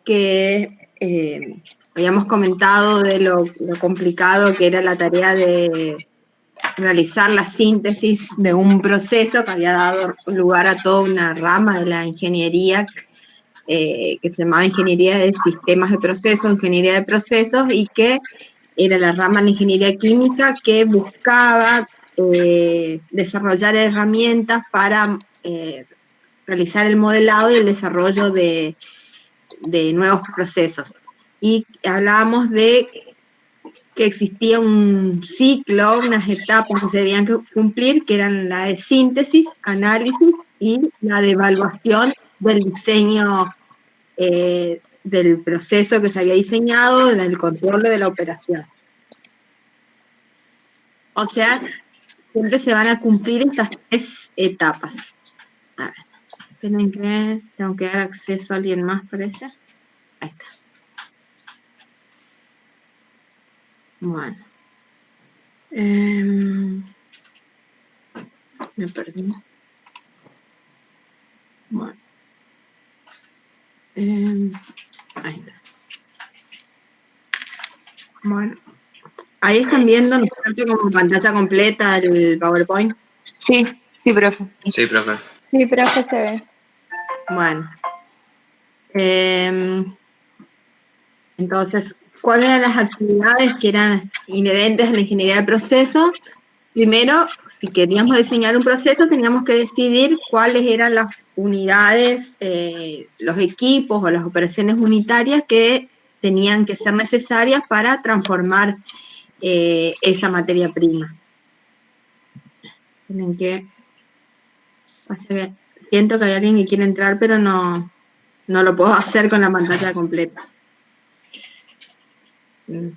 que habíamos comentado de lo complicado que era la tarea de realizar la síntesis de un proceso que había dado lugar a toda una rama de la ingeniería que se llamaba Ingeniería de Sistemas de Procesos, Ingeniería de Procesos, y que era la rama de la ingeniería química que buscaba desarrollar herramientas para realizar el modelado y el desarrollo de nuevos procesos. Y hablábamos de que existía un ciclo, unas etapas que se debían cumplir, que eran la de síntesis, análisis y la de evaluación del diseño del proceso que se había diseñado, del control de la operación. O sea, siempre se van a cumplir estas 3 etapas. A ver, esperen que tengo que dar acceso a alguien más, parece. Ahí está. Bueno. Me perdí. Bueno. Ahí está. Bueno. Ahí están viendo, ¿no es cierto?, como pantalla completa el PowerPoint. Sí, sí, profe. Sí, profe. Sí, profe, se ve. Bueno. Entonces, ¿cuáles eran las actividades que eran inherentes a la ingeniería de procesos? Primero, si queríamos diseñar un proceso, teníamos que decidir cuáles eran las unidades, los equipos o las operaciones unitarias que tenían que ser necesarias para transformar esa materia prima. Tienen que... Siento que hay alguien que quiere entrar, pero no lo puedo hacer con la pantalla completa. No.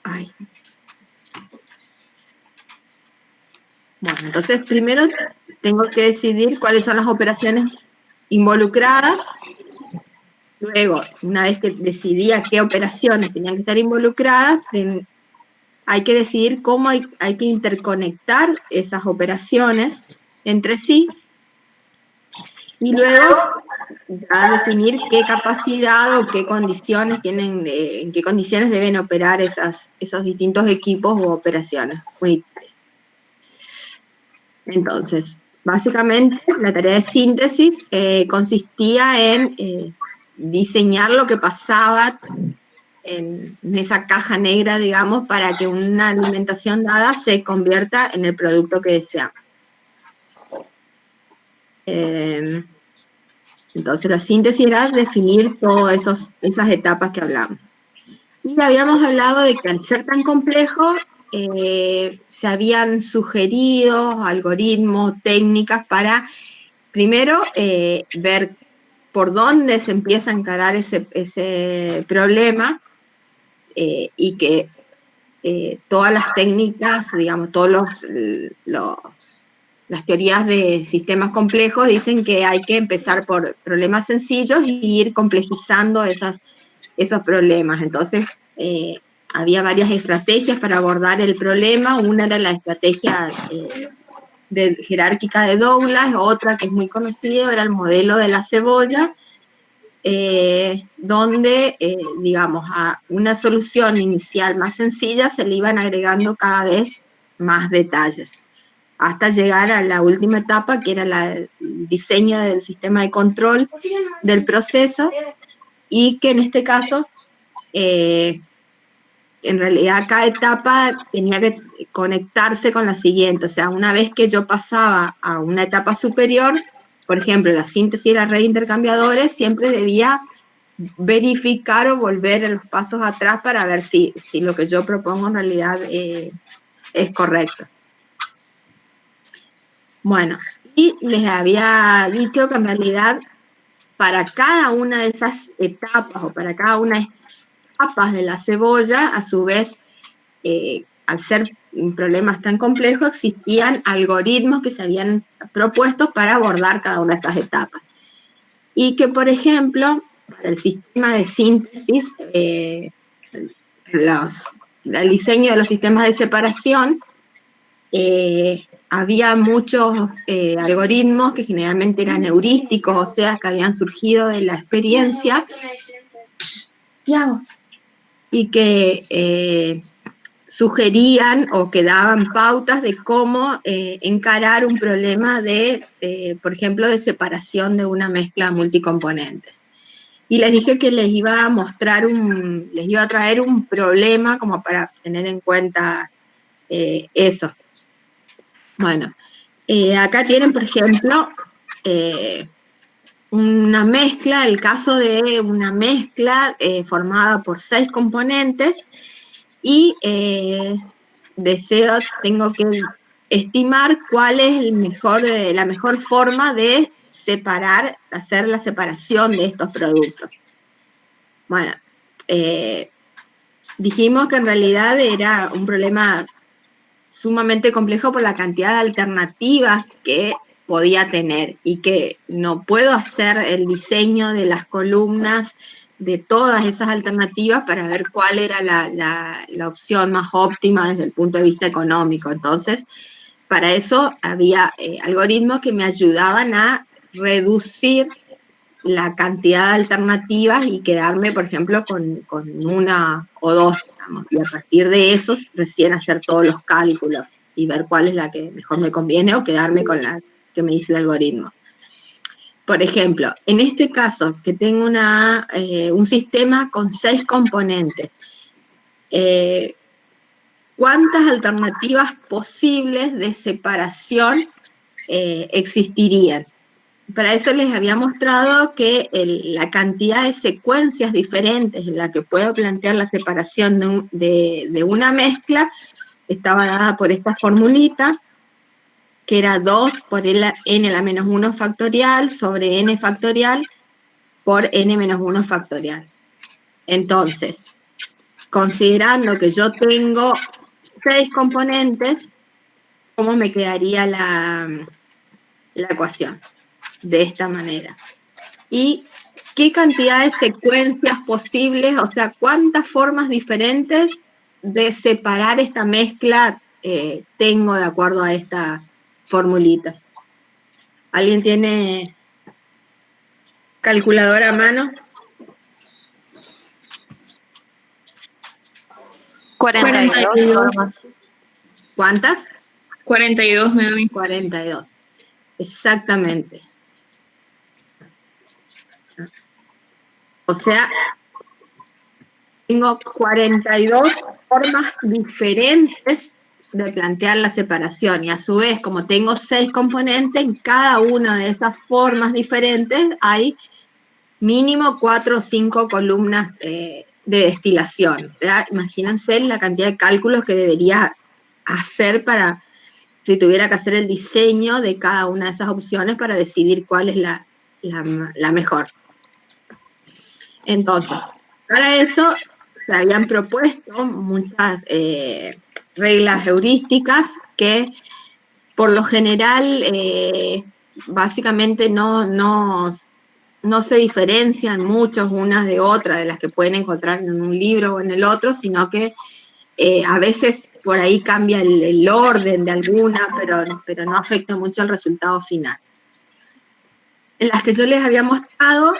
Ay. Bueno, entonces primero tengo que decidir cuáles son las operaciones involucradas. Luego, una vez que decidí a qué operaciones tenían que estar involucradas, hay que decidir cómo hay que interconectar esas operaciones entre sí. Y luego ya definir qué capacidad o qué condiciones tienen, en qué condiciones deben operar esos distintos equipos u operaciones unitarias. Entonces, básicamente la tarea de síntesis consistía en diseñar lo que pasaba en esa caja negra, digamos, para que una alimentación dada se convierta en el producto que deseamos. Entonces, la síntesis era definir todas esas etapas que hablamos. Y habíamos hablado de que al ser tan complejo, se habían sugerido algoritmos, técnicas para, primero, ver por dónde se empieza a encarar ese problema y que todas las técnicas, digamos, las teorías de sistemas complejos dicen que hay que empezar por problemas sencillos y ir complejizando esos problemas. Entonces, había varias estrategias para abordar el problema. Una era la estrategia jerárquica de Douglas, otra que es muy conocida era el modelo de la cebolla, donde, digamos, a una solución inicial más sencilla se le iban agregando cada vez más detalles, hasta llegar a la última etapa, que era el diseño del sistema de control del proceso, y que en este caso, en realidad cada etapa tenía que conectarse con la siguiente. O sea, una vez que yo pasaba a una etapa superior, por ejemplo, la síntesis de la red de intercambiadores, siempre debía verificar o volver los pasos atrás para ver si lo que yo propongo en realidad es correcto. Bueno, y les había dicho que en realidad para cada una de esas etapas o para cada una de estas capas de la cebolla, a su vez, al ser problemas tan complejos, existían algoritmos que se habían propuesto para abordar cada una de estas etapas. Y que, por ejemplo, para el sistema de síntesis, el diseño de los sistemas de separación, había muchos algoritmos que generalmente eran heurísticos, o sea, que habían surgido de la experiencia, y que sugerían o que daban pautas de cómo encarar un problema de, por ejemplo, de separación de una mezcla multicomponentes. Y les dije que les iba a mostrar les iba a traer un problema como para tener en cuenta eso. Bueno, acá tienen, por ejemplo, una mezcla, el caso de una mezcla formada por 6 componentes y tengo que estimar cuál es la mejor forma de hacer la separación de estos productos. Bueno, dijimos que en realidad era un problema sumamente complejo por la cantidad de alternativas que podía tener y que no puedo hacer el diseño de las columnas de todas esas alternativas para ver cuál era la opción más óptima desde el punto de vista económico. Entonces, para eso había algoritmos que me ayudaban a reducir la cantidad de alternativas y quedarme, por ejemplo, con una o dos, digamos, y a partir de esos recién hacer todos los cálculos y ver cuál es la que mejor me conviene o quedarme con la que me dice el algoritmo. Por ejemplo, en este caso, que tengo un sistema con 6 componentes, ¿cuántas alternativas posibles de separación existirían? Para eso les había mostrado que la cantidad de secuencias diferentes en la que puedo plantear la separación de una mezcla estaba dada por esta formulita, que era 2 por n a la menos 1 factorial sobre n factorial por n menos 1 factorial. Entonces, considerando que yo tengo 6 componentes, ¿cómo me quedaría la ecuación? De esta manera. ¿Y qué cantidad de secuencias posibles, o sea, cuántas formas diferentes de separar esta mezcla tengo de acuerdo a esta formulita? ¿Alguien tiene calculadora a mano? 42. ¿Cuántas? 42 me da a mí. 42. Exactamente. O sea, tengo 42 formas diferentes de plantear la separación y a su vez, como tengo 6 componentes, en cada una de esas formas diferentes hay mínimo 4 o 5 columnas de destilación. O sea, imagínense la cantidad de cálculos que debería hacer si tuviera que hacer el diseño de cada una de esas opciones para decidir cuál es la mejor. Entonces, para eso se habían propuesto muchas reglas heurísticas que por lo general básicamente no se diferencian mucho unas de otras, de las que pueden encontrar en un libro o en el otro, sino que a veces por ahí cambia el orden de alguna, pero no afecta mucho el resultado final. En las que yo les había mostrado,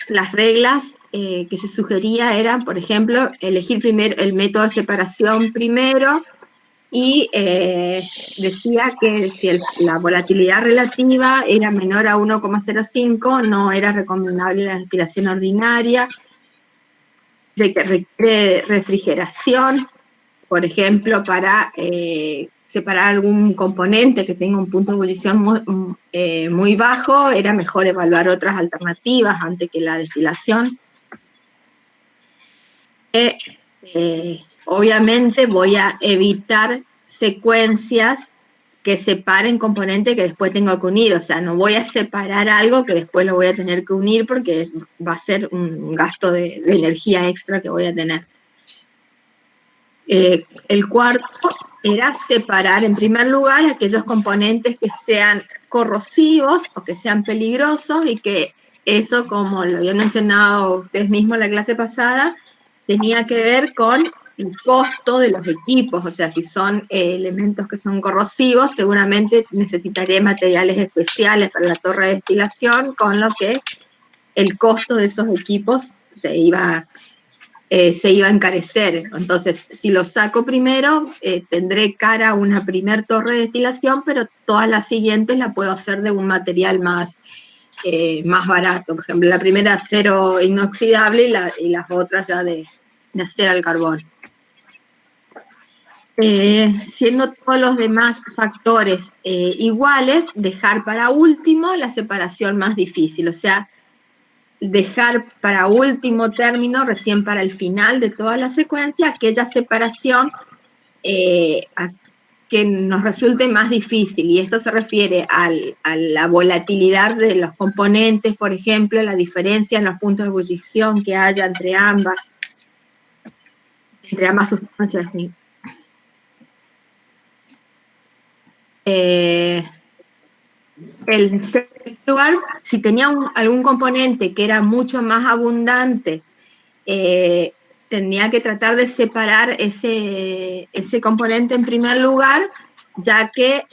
las reglas que se sugería eran, por ejemplo, elegir primero el método de separación primero y decía que si la volatilidad relativa era menor a 1,05 no era recomendable la destilación ordinaria, de que requiere refrigeración, por ejemplo, para separar algún componente que tenga un punto de ebullición muy bajo, era mejor evaluar otras alternativas antes que la destilación. Obviamente voy a evitar secuencias que separen componentes que después tengo que unir, o sea, no voy a separar algo que después lo voy a tener que unir porque va a ser un gasto de energía extra que voy a tener. El cuarto era separar en primer lugar aquellos componentes que sean corrosivos o que sean peligrosos y que eso, como lo habían mencionado ustedes mismos en la clase pasada, tenía que ver con el costo de los equipos, o sea, si son elementos que son corrosivos, seguramente necesitaré materiales especiales para la torre de destilación, con lo que el costo de esos equipos se iba a encarecer. Entonces, si lo saco primero, tendré cara a una primer torre de destilación, pero todas las siguientes la puedo hacer de un material más barato. Por ejemplo, la primera acero inoxidable y las otras ya de acero al carbón. Siendo todos los demás factores iguales, dejar para último la separación más difícil, o sea, dejar para último término, recién para el final de toda la secuencia, aquella separación que nos resulte más difícil, y esto se refiere a la volatilidad de los componentes, por ejemplo, la diferencia en los puntos de ebullición que haya entre ambas sustancias. El lugar, si tenía algún componente que era mucho más abundante, tenía que tratar de separar ese componente en primer lugar, ya que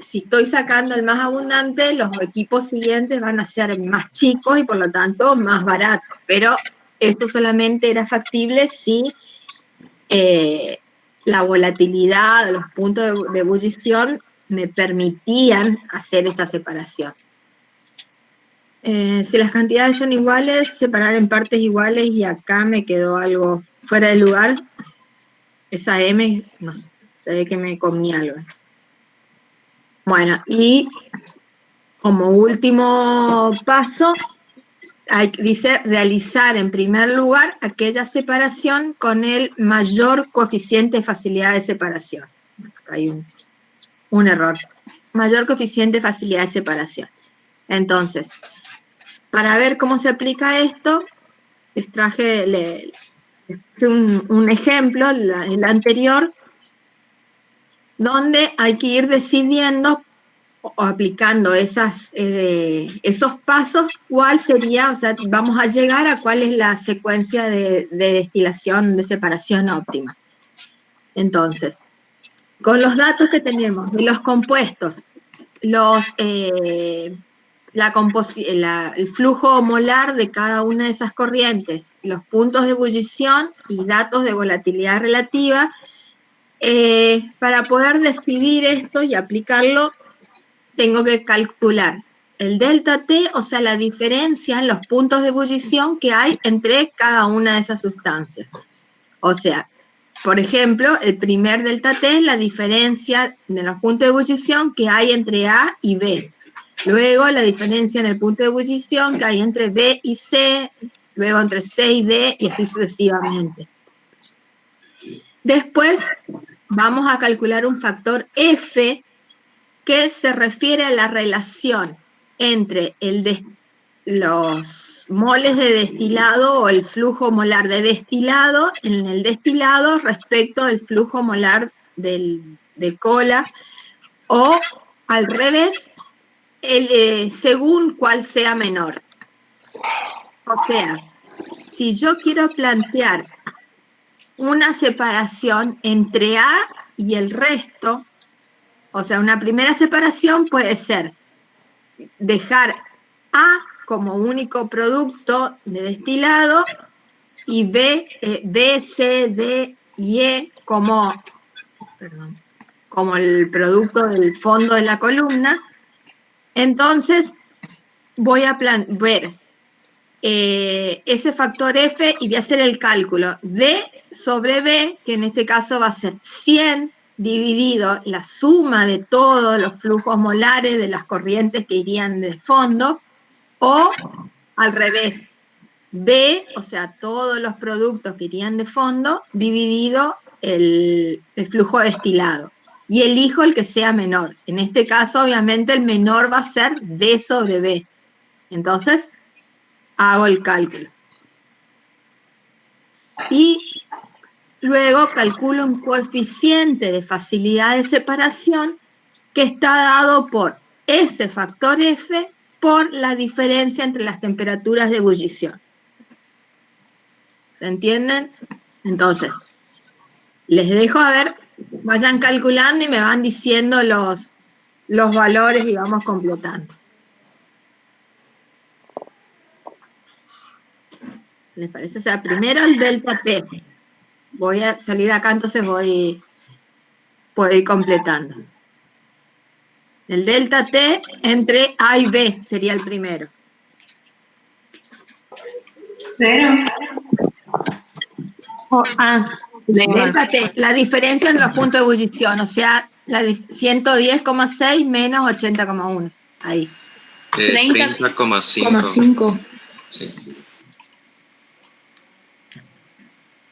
si estoy sacando el más abundante, los equipos siguientes van a ser más chicos y por lo tanto más baratos. Pero esto solamente era factible si la volatilidad de los puntos de ebullición me permitían hacer esta separación. Si las cantidades son iguales, separar en partes iguales, y acá me quedó algo fuera de lugar. Esa M, no sé, se ve que me comí algo. Bueno, y como último paso, dice realizar en primer lugar aquella separación con el mayor coeficiente de facilidad de separación. Acá hay un error. Mayor coeficiente de facilidad de separación. Entonces, para ver cómo se aplica esto, les traje un ejemplo, el anterior, donde hay que ir decidiendo o aplicando esos pasos, cuál sería, o sea, vamos a llegar a cuál es la secuencia de destilación, de separación óptima. Entonces, con los datos que tenemos de los compuestos, el flujo molar de cada una de esas corrientes, los puntos de ebullición y datos de volatilidad relativa, para poder decidir esto y aplicarlo, tengo que calcular el delta T, o sea, la diferencia en los puntos de ebullición que hay entre cada una de esas sustancias. O sea, por ejemplo, el primer delta T es la diferencia de los puntos de ebullición que hay entre A y B. Luego, la diferencia en el punto de ebullición que hay entre B y C, luego entre C y D, y así sucesivamente. Después, vamos a calcular un factor F, que se refiere a la relación entre los moles de destilado o el flujo molar de destilado en el destilado respecto del flujo molar de cola, o al revés, según cuál sea menor. O sea, si yo quiero plantear una separación entre A y el resto, o sea, una primera separación puede ser dejar A como único producto de destilado y B, C, D y E como el producto del fondo de la columna. Entonces, voy a ver ese factor F y voy a hacer el cálculo D sobre B, que en este caso va a ser 100 dividido la suma de todos los flujos molares de las corrientes que irían de fondo, o al revés, B, o sea, todos los productos que irían de fondo, dividido el flujo destilado. Y elijo el que sea menor. En este caso, obviamente, el menor va a ser D sobre B. Entonces, hago el cálculo. Y luego calculo un coeficiente de facilidad de separación que está dado por ese factor F por la diferencia entre las temperaturas de ebullición. ¿Se entienden? Entonces, Les dejo, a ver, vayan calculando y me van diciendo los valores y vamos completando. ¿Les parece? O sea, primero el delta T. Voy a salir acá, entonces puedo ir completando. El delta T entre A y B sería el primero. 0. Delta T, la diferencia entre los puntos de ebullición, o sea, 110,6 menos 80,1. Ahí. 30,5. Sí.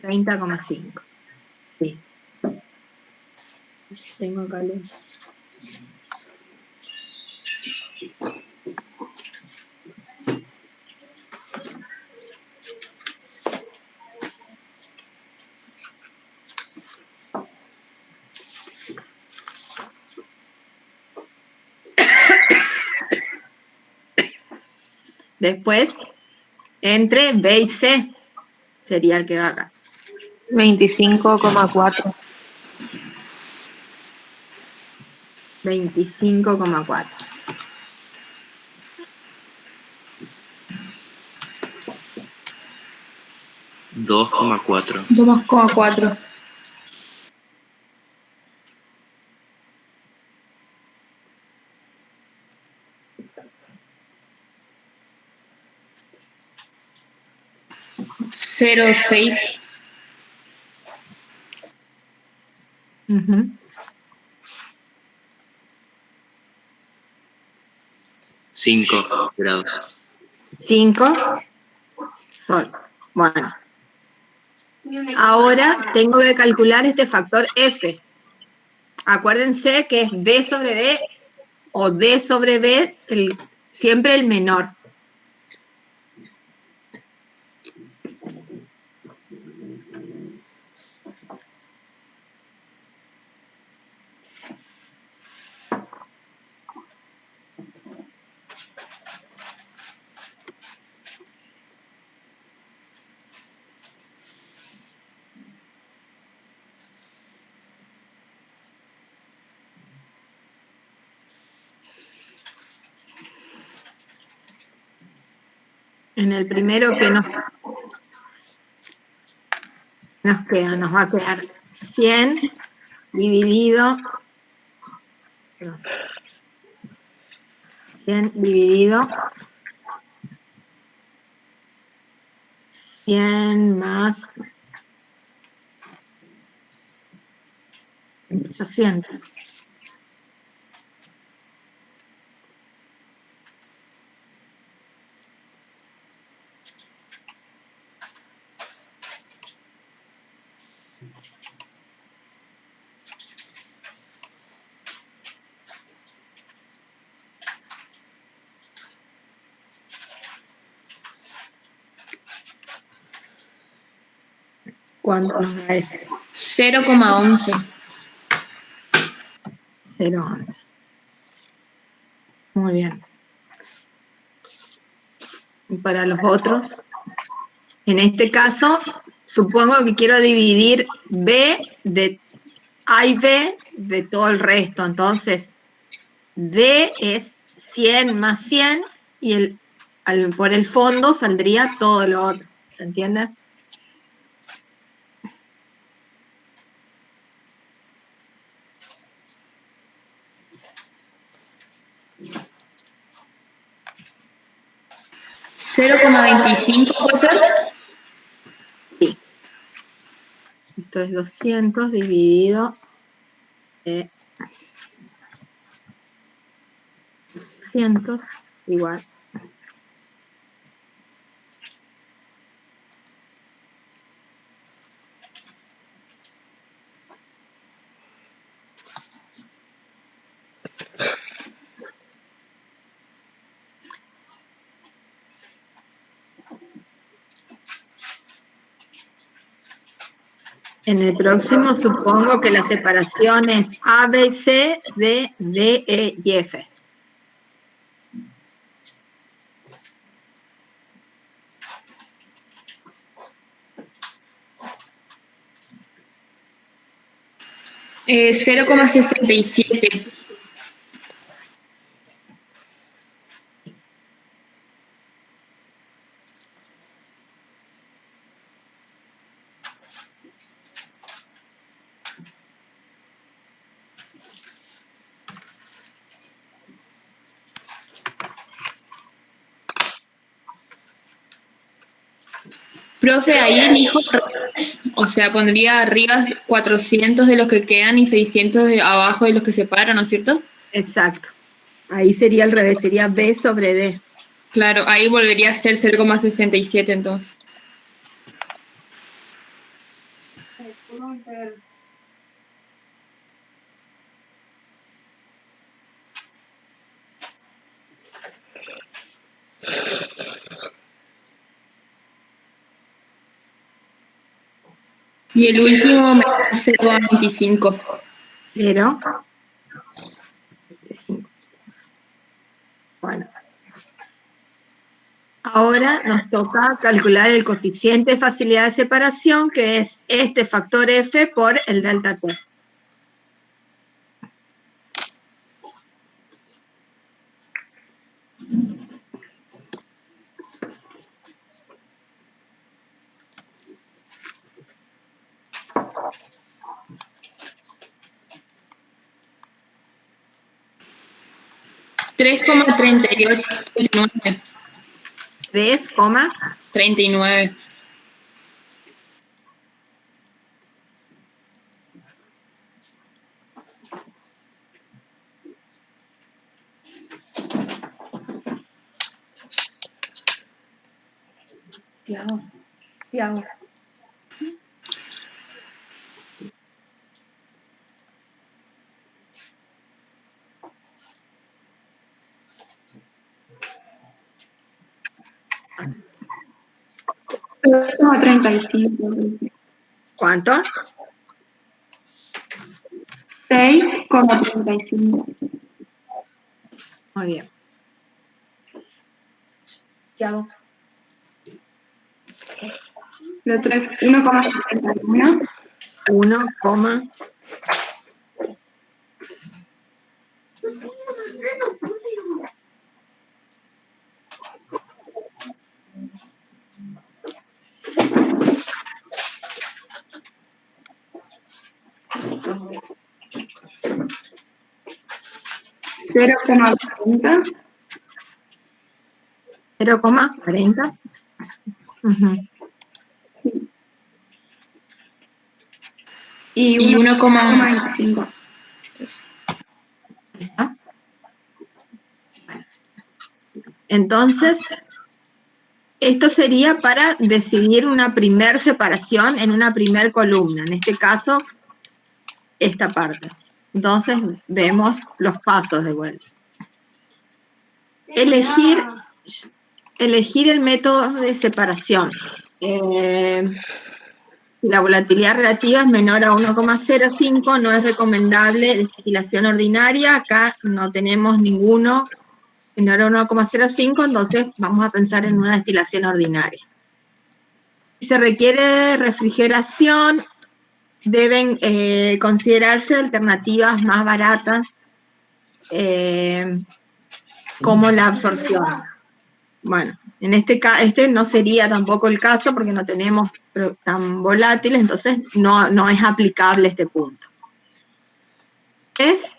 30,5. Sí. Tengo acá los... Después, entre B y C, sería el que va acá. 25,4. 25,4. $2,4. 2,4. 0,6. 5 grados. 5 sol. Bueno. Ahora tengo que calcular este factor F. Acuérdense que es B sobre D o D sobre B, siempre el menor. En el primero que nos queda, nos va a quedar 100 dividido 100 más 800. ¿Cuánto nos da ese? 0,11. 0,11. Muy bien. Y para los otros, en este caso, supongo que quiero dividir B de A y B de todo el resto. Entonces, D es 100 más 100 y por el fondo saldría todo lo otro. ¿Se entiende? ¿0,25 puede ser? Sí. Esto es 200 dividido 200 igual. En el próximo supongo que la separación es A, B, C, D, D, E y F. 0,67. Profe, ahí elijo reales, o sea, pondría arriba 400 de los que quedan y 600 abajo de los que se paran, ¿no es cierto? Exacto. Ahí sería al revés, sería B sobre D. Claro, ahí volvería a ser 0,67 entonces. Y el último me da 0,25. 0. Bueno. Ahora nos toca calcular el coeficiente de facilidad de separación, que es este factor F por el delta T. $3,3839. 3,39. Tiago. 6,35. ¿Cuánto? 6,35. Muy bien. Tiago. Lo otro es 1,71. 1, 0,40. 0,40. Sí. Y Y 1,25. Entonces, esto sería para decidir una primer separación en una primer columna, en este caso, esta parte. Entonces, vemos los pasos de vuelta. Elegir el método de separación. Si la volatilidad relativa es menor a 1,05, no es recomendable destilación ordinaria. Acá no tenemos ninguno menor a 1,05, entonces vamos a pensar en una destilación ordinaria. Si se requiere refrigeración, deben considerarse alternativas más baratas, como la absorción. Bueno, en este no sería tampoco el caso porque no tenemos tan volátiles, entonces no es aplicable este punto. Es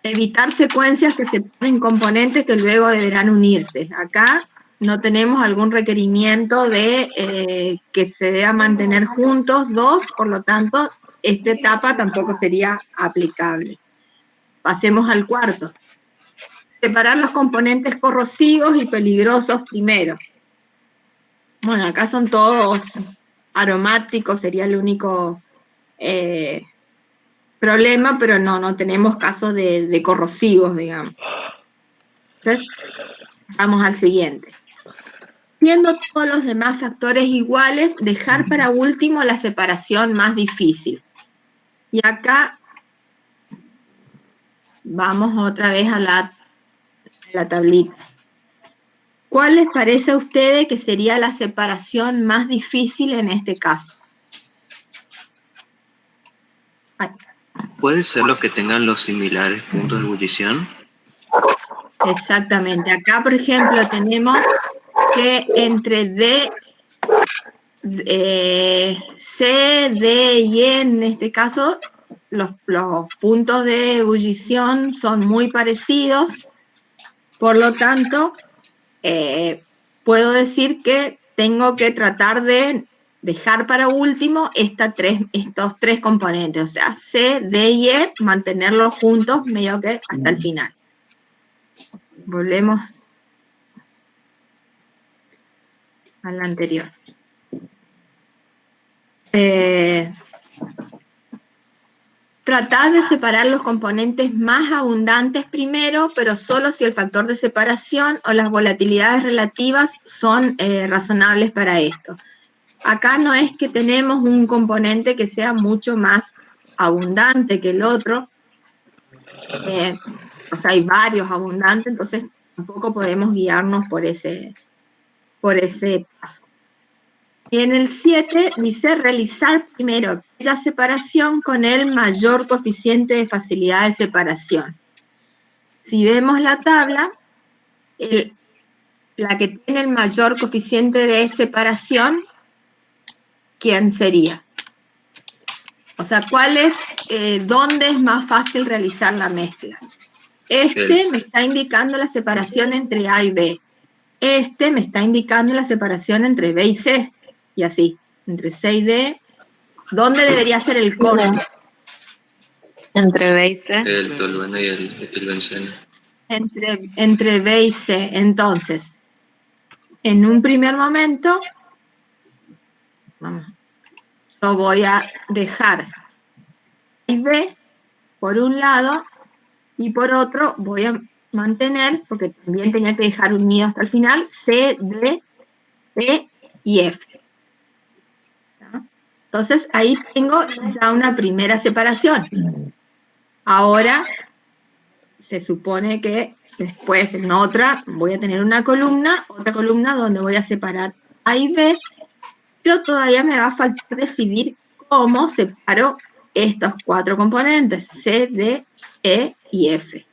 evitar secuencias que separan componentes que luego deberán unirse. Acá no tenemos algún requerimiento de que se deba mantener juntos dos, por lo tanto, esta etapa tampoco sería aplicable. Pasemos al cuarto. Separar los componentes corrosivos y peligrosos primero. Bueno, acá son todos aromáticos, sería el único problema, pero no tenemos casos de corrosivos, digamos. Entonces, vamos al siguiente. Siendo todos los demás factores iguales, dejar para último la separación más difícil. Y acá vamos otra vez a la tablita. ¿Cuál les parece a ustedes que sería la separación más difícil en este caso? ¿Puede ser los que tengan los similares puntos de ebullición? Exactamente. Acá, por ejemplo, tenemos que entre C, D y E, en este caso, los puntos de ebullición son muy parecidos, por lo tanto, puedo decir que tengo que tratar de dejar para último estos tres componentes, o sea, C, D y E, mantenerlos juntos medio que hasta el final. Volvemos a la anterior. Tratar de separar los componentes más abundantes primero, pero solo si el factor de separación o las volatilidades relativas son razonables para esto. Acá no es que tenemos un componente que sea mucho más abundante que el otro, o sea, hay varios abundantes, entonces tampoco podemos guiarnos por ese paso. Y en el 7 dice realizar primero aquella separación con el mayor coeficiente de facilidad de separación. Si vemos la tabla, la que tiene el mayor coeficiente de separación, ¿quién sería? O sea, ¿dónde es más fácil realizar la mezcla? Me está indicando la separación entre A y B. Me está indicando la separación entre B y C. Y así, entre C y D. ¿Dónde debería ser el corte? Entre B y C. El tolueno y el etilbenceno. Entre B y C. Entonces, en un primer momento, yo voy a dejar A y B por un lado, y por otro voy a mantener, porque también tenía que dejar unido hasta el final, C, D, E y F. ¿no? Entonces ahí tengo ya una primera separación. Ahora se supone que después en otra voy a tener otra columna donde voy a separar A y B, pero todavía me va a faltar decidir cómo separo estos cuatro componentes, C, D, E y F.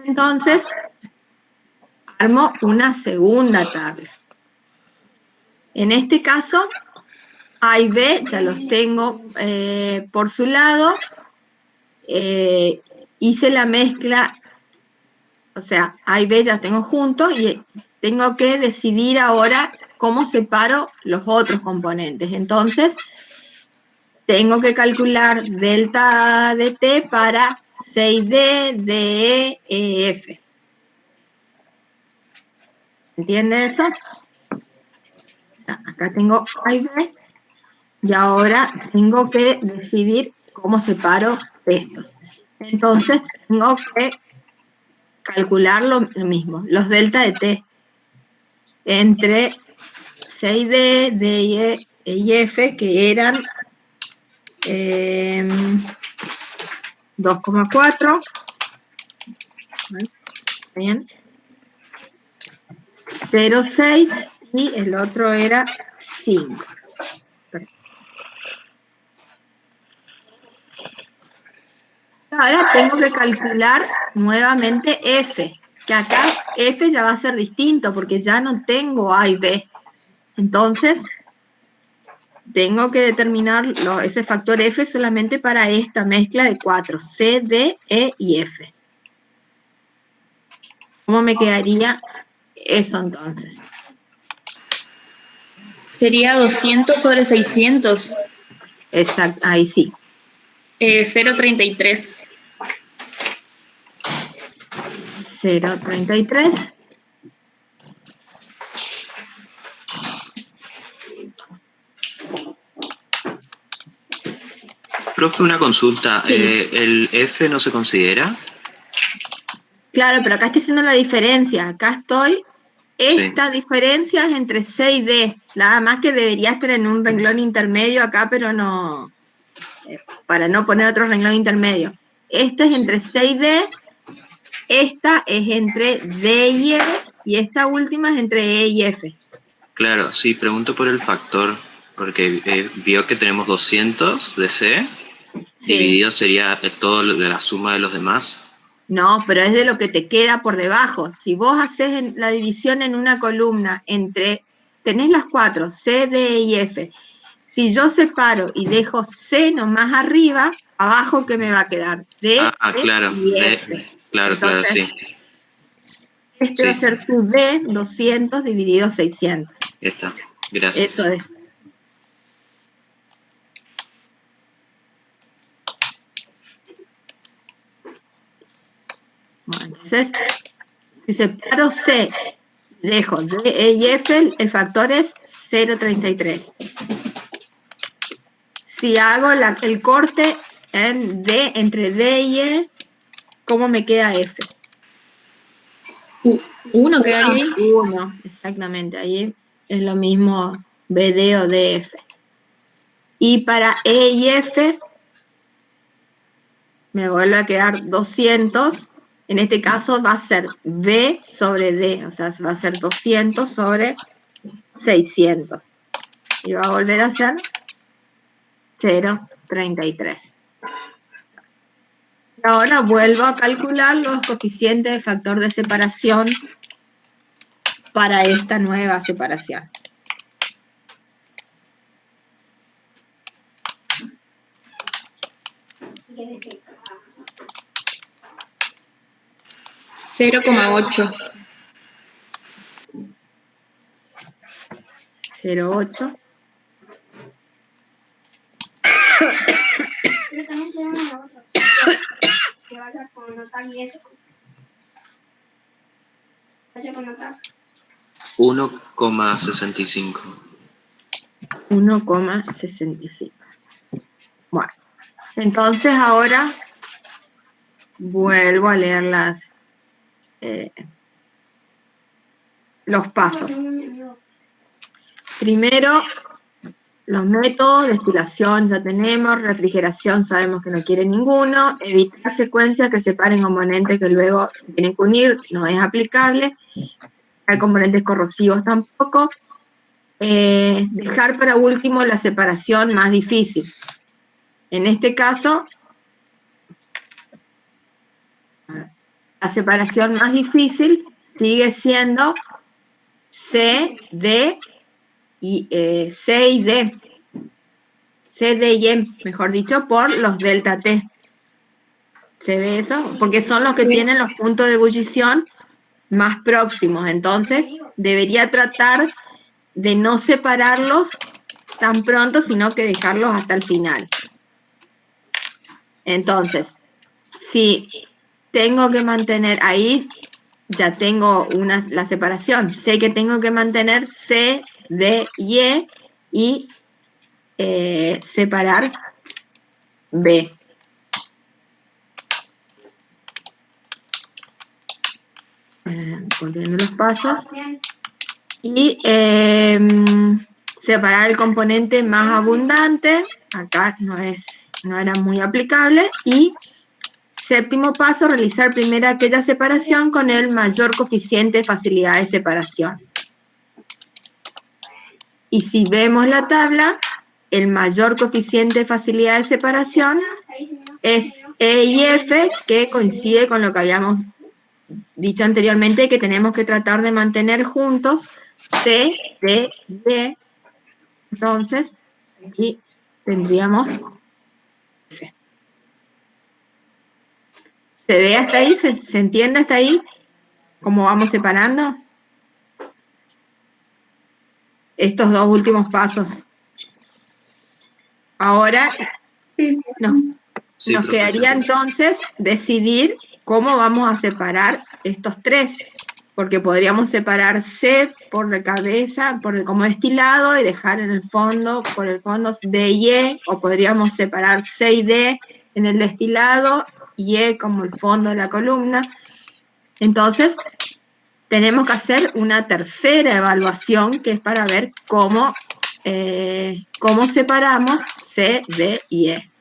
Entonces, armo una segunda tabla. En este caso, A y B ya los tengo por su lado. Hice la mezcla, o sea, A y B ya tengo juntos y tengo que decidir ahora cómo separo los otros componentes. Entonces, tengo que calcular delta de T para 6D, DE, EF. ¿Se entiende eso? O sea, acá tengo A y B y ahora tengo que decidir cómo separo estos. Entonces, tengo que calcular lo mismo, los delta de T entre 6D, D y F, que eran 2,4. Bien. 0,6 y el otro era 5. Ahora tengo que calcular nuevamente F, que acá F ya va a ser distinto porque ya no tengo A y B. Entonces, tengo que determinar ese factor F solamente para esta mezcla de 4, C, D, E y F. ¿Cómo me quedaría eso entonces? Sería 200 sobre 600. Exacto, ahí sí. 0,33. 0,33. Profe, una consulta. Sí. ¿El F no se considera? Claro, pero acá estoy haciendo la diferencia. Acá estoy. Esta diferencia es entre C y D. Nada más que debería estar en un renglón intermedio acá, pero no. Para no poner otro renglón intermedio. Esto es entre C y D. Esta es entre D y E. Y esta última es entre E y F. Claro, sí, pregunto por el factor. Porque vio que tenemos 200 de C, Sí. dividido sería todo lo de la suma de los demás. No, pero es de lo que te queda por debajo. Si vos haces la división en una columna entre, tenés las 4, C, D y F. Si yo separo y dejo C nomás arriba, abajo, ¿qué me va a quedar? D, E Claro, y F. claro, Entonces, sí. este va a ser tu D, 200 dividido 600. Ya está, gracias. Eso es. Bueno, entonces, si separo C, dejo D, E y F, el factor es 0,33. Si hago el corte en D, entre D y E, ¿cómo me queda F? 1 quedaría ahí. 1, exactamente, ahí es lo mismo BD o DF. Y para E y F, me vuelve a quedar 200, en este caso va a ser B sobre D, o sea, va a ser 200 sobre 600. Y va a volver a ser 0,33. Ahora vuelvo a calcular los coeficientes del factor de separación para esta nueva separación. $0,8. 0,8. Pero también tenemos la otra opción, que vaya con notar y eso. Vaya con notar. 1,65. 1,65. Bueno, entonces ahora vuelvo a leer los pasos. Primero, los métodos, destilación ya tenemos, refrigeración sabemos que no quiere ninguno, evitar secuencias que separen componentes que luego se tienen que unir, no es aplicable, hay componentes corrosivos tampoco, dejar para último la separación más difícil. En este caso, la separación más difícil sigue siendo C, D y C y D. C, D y E, mejor dicho, por los delta T. ¿Se ve eso? Porque son los que tienen los puntos de ebullición más próximos. Entonces, debería tratar de no separarlos tan pronto, sino que dejarlos hasta el final. Entonces, si tengo que mantener ahí, ya tengo la separación. Sé que tengo que mantener C, D y E y separar B. Volviendo los pasos. Y separar el componente más abundante. Acá no era muy aplicable. Y séptimo paso, realizar primero aquella separación con el mayor coeficiente de facilidad de separación. Y si vemos la tabla, el mayor coeficiente de facilidad de separación es E y F, que coincide con lo que habíamos dicho anteriormente, que tenemos que tratar de mantener juntos C, D y E. Entonces, aquí tendríamos F. ¿Se ve hasta ahí? ¿Se entiende hasta ahí? ¿Cómo vamos separando? Estos dos últimos pasos. Ahora nos quedaría entonces decidir cómo vamos a separar estos tres, porque podríamos separar C por la cabeza, como destilado, y dejar en el fondo, por el fondo D y E, o podríamos separar C y D en el destilado y E como el fondo de la columna. Entonces, tenemos que hacer una tercera evaluación, que es para ver cómo separamos C, D y E.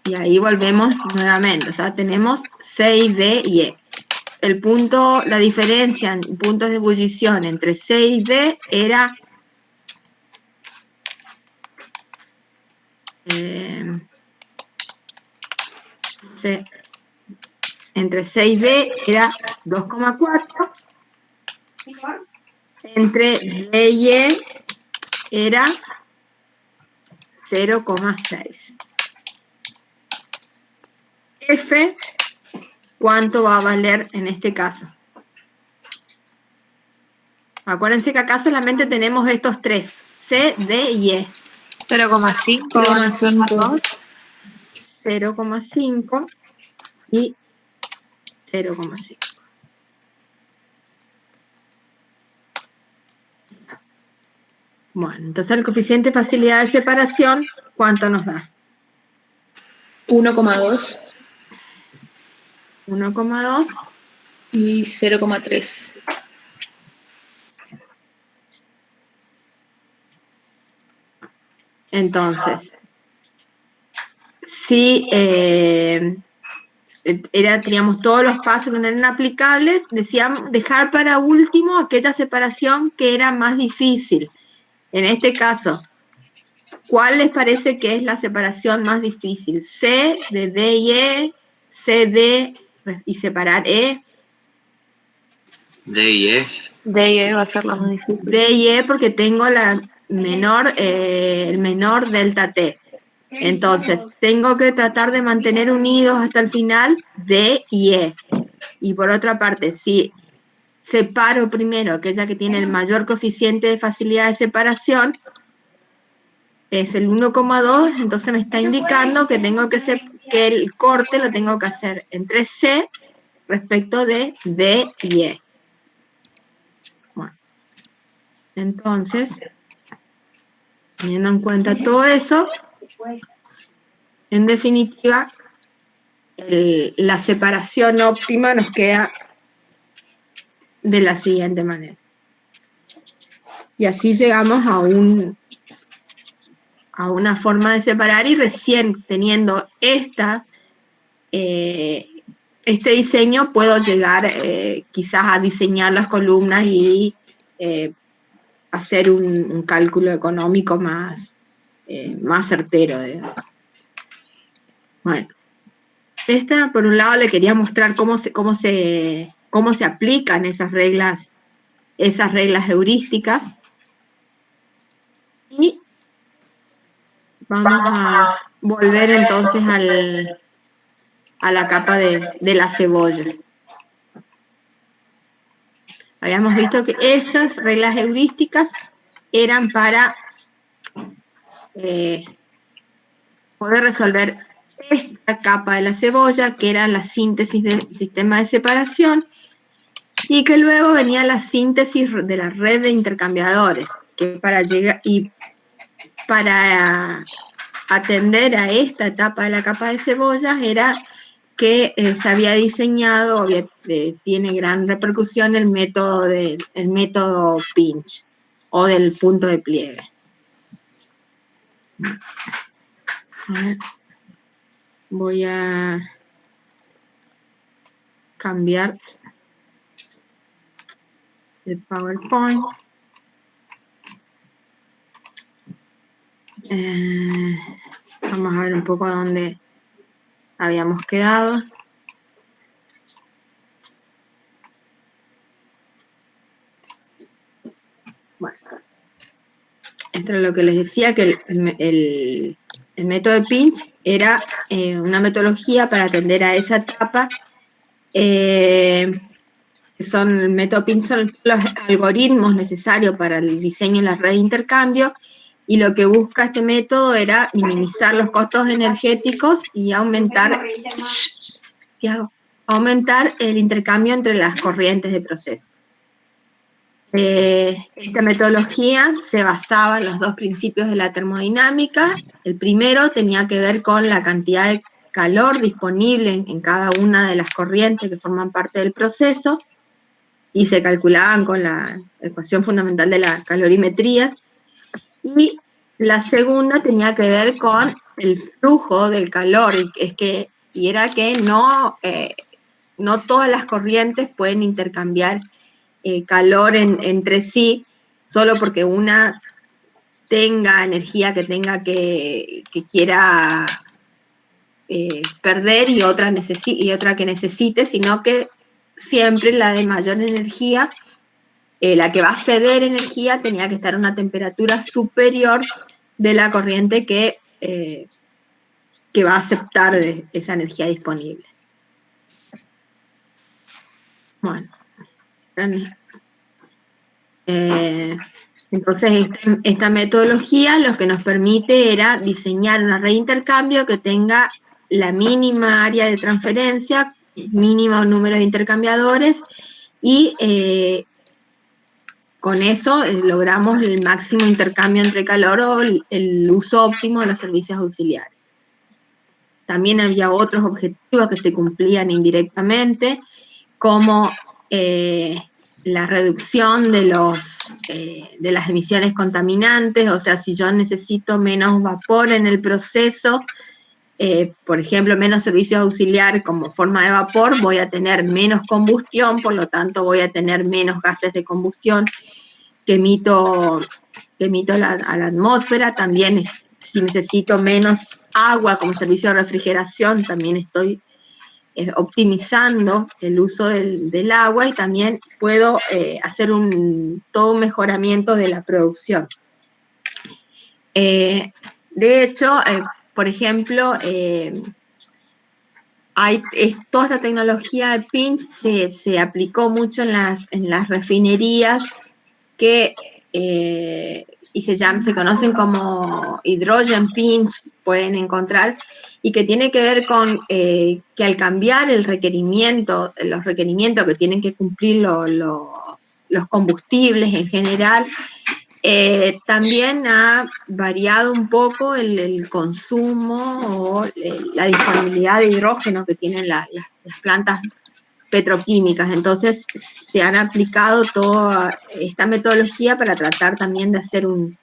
Y ahí volvemos nuevamente, o sea, tenemos C, D y E. la diferencia en puntos de ebullición entre C y D era entre C y D era 2,4, entre D y E era 0,6. F, ¿cuánto va a valer en este caso? Acuérdense que acá solamente tenemos estos tres, C, D y E. 0,5. 0,5. 0,5 y 0,5. Bueno, entonces el coeficiente de facilidad de separación, ¿cuánto nos da? 1,2 1,2 y 0,3. Entonces, si teníamos todos los pasos que no eran aplicables, decíamos dejar para último aquella separación que era más difícil. En este caso, ¿cuál les parece que es la separación más difícil? C de D y E, C, D y separar E. D y E. D y E va a ser lo más difícil. D y E porque tengo el menor delta T. Entonces, tengo que tratar de mantener unidos hasta el final D y E. Y por otra parte, si separo primero aquella que tiene el mayor coeficiente de facilidad de separación, es el 1,2, entonces me está indicando que que el corte lo tengo que hacer entre C respecto de D y E. Bueno, entonces, teniendo en cuenta todo eso, en definitiva, la separación óptima nos queda de la siguiente manera. Y así llegamos a una forma de separar, y recién teniendo este diseño puedo llegar quizás a diseñar las columnas y hacer un cálculo económico más certero. Bueno, esta por un lado le quería mostrar cómo se aplican esas reglas heurísticas. Y vamos a volver entonces a la capa de la cebolla. Habíamos visto que esas reglas heurísticas eran para poder resolver esta capa de la cebolla, que era la síntesis del sistema de separación, y que luego venía la síntesis de la red de intercambiadores, que para atender a esta etapa de la capa de cebollas era que se había diseñado, tiene gran repercusión el método pinch o del punto de pliegue. A ver, voy a cambiar el PowerPoint. Vamos a ver un poco dónde habíamos quedado. Bueno, esto es lo que les decía, que el método de pinch era una metodología para atender a esa etapa. El método pinch son los algoritmos necesarios para el diseño de la red de intercambio, y lo que busca este método era minimizar los costos energéticos y aumentar el intercambio entre las corrientes de proceso. Esta metodología se basaba en los dos principios de la termodinámica. El primero tenía que ver con la cantidad de calor disponible en cada una de las corrientes que forman parte del proceso, y se calculaban con la ecuación fundamental de la calorimetría. Y la segunda tenía que ver con el flujo del calor, y era que no no todas las corrientes pueden intercambiar calor entre sí, solo porque una tenga energía que quiera perder y otra que necesite, sino que siempre la de mayor energía, la que va a ceder energía, tenía que estar a una temperatura superior de la corriente que va a aceptar esa energía disponible. Bueno, entonces esta metodología lo que nos permite era diseñar una red de intercambio que tenga la mínima área de transferencia, mínimo número de intercambiadores, y con eso logramos el máximo intercambio entre calor o el uso óptimo de los servicios auxiliares. También había otros objetivos que se cumplían indirectamente, como la reducción de las emisiones contaminantes. O sea, si yo necesito menos vapor en el proceso, por ejemplo, menos servicios auxiliares como forma de vapor, voy a tener menos combustión, por lo tanto voy a tener menos gases de combustión que emito a la atmósfera. También, si necesito menos agua como servicio de refrigeración, también estoy optimizando el uso del agua, y también puedo hacer todo un mejoramiento de la producción. De hecho, por ejemplo, toda esta tecnología de pinch se aplicó mucho en las refinerías y se conocen como hydrogen pinch, pueden encontrar, y que tiene que ver con que al cambiar los requerimientos que tienen que cumplir los combustibles en general, también ha variado un poco el consumo o la disponibilidad de hidrógeno que tienen las plantas petroquímicas. Entonces se han aplicado toda esta metodología para tratar también de hacer un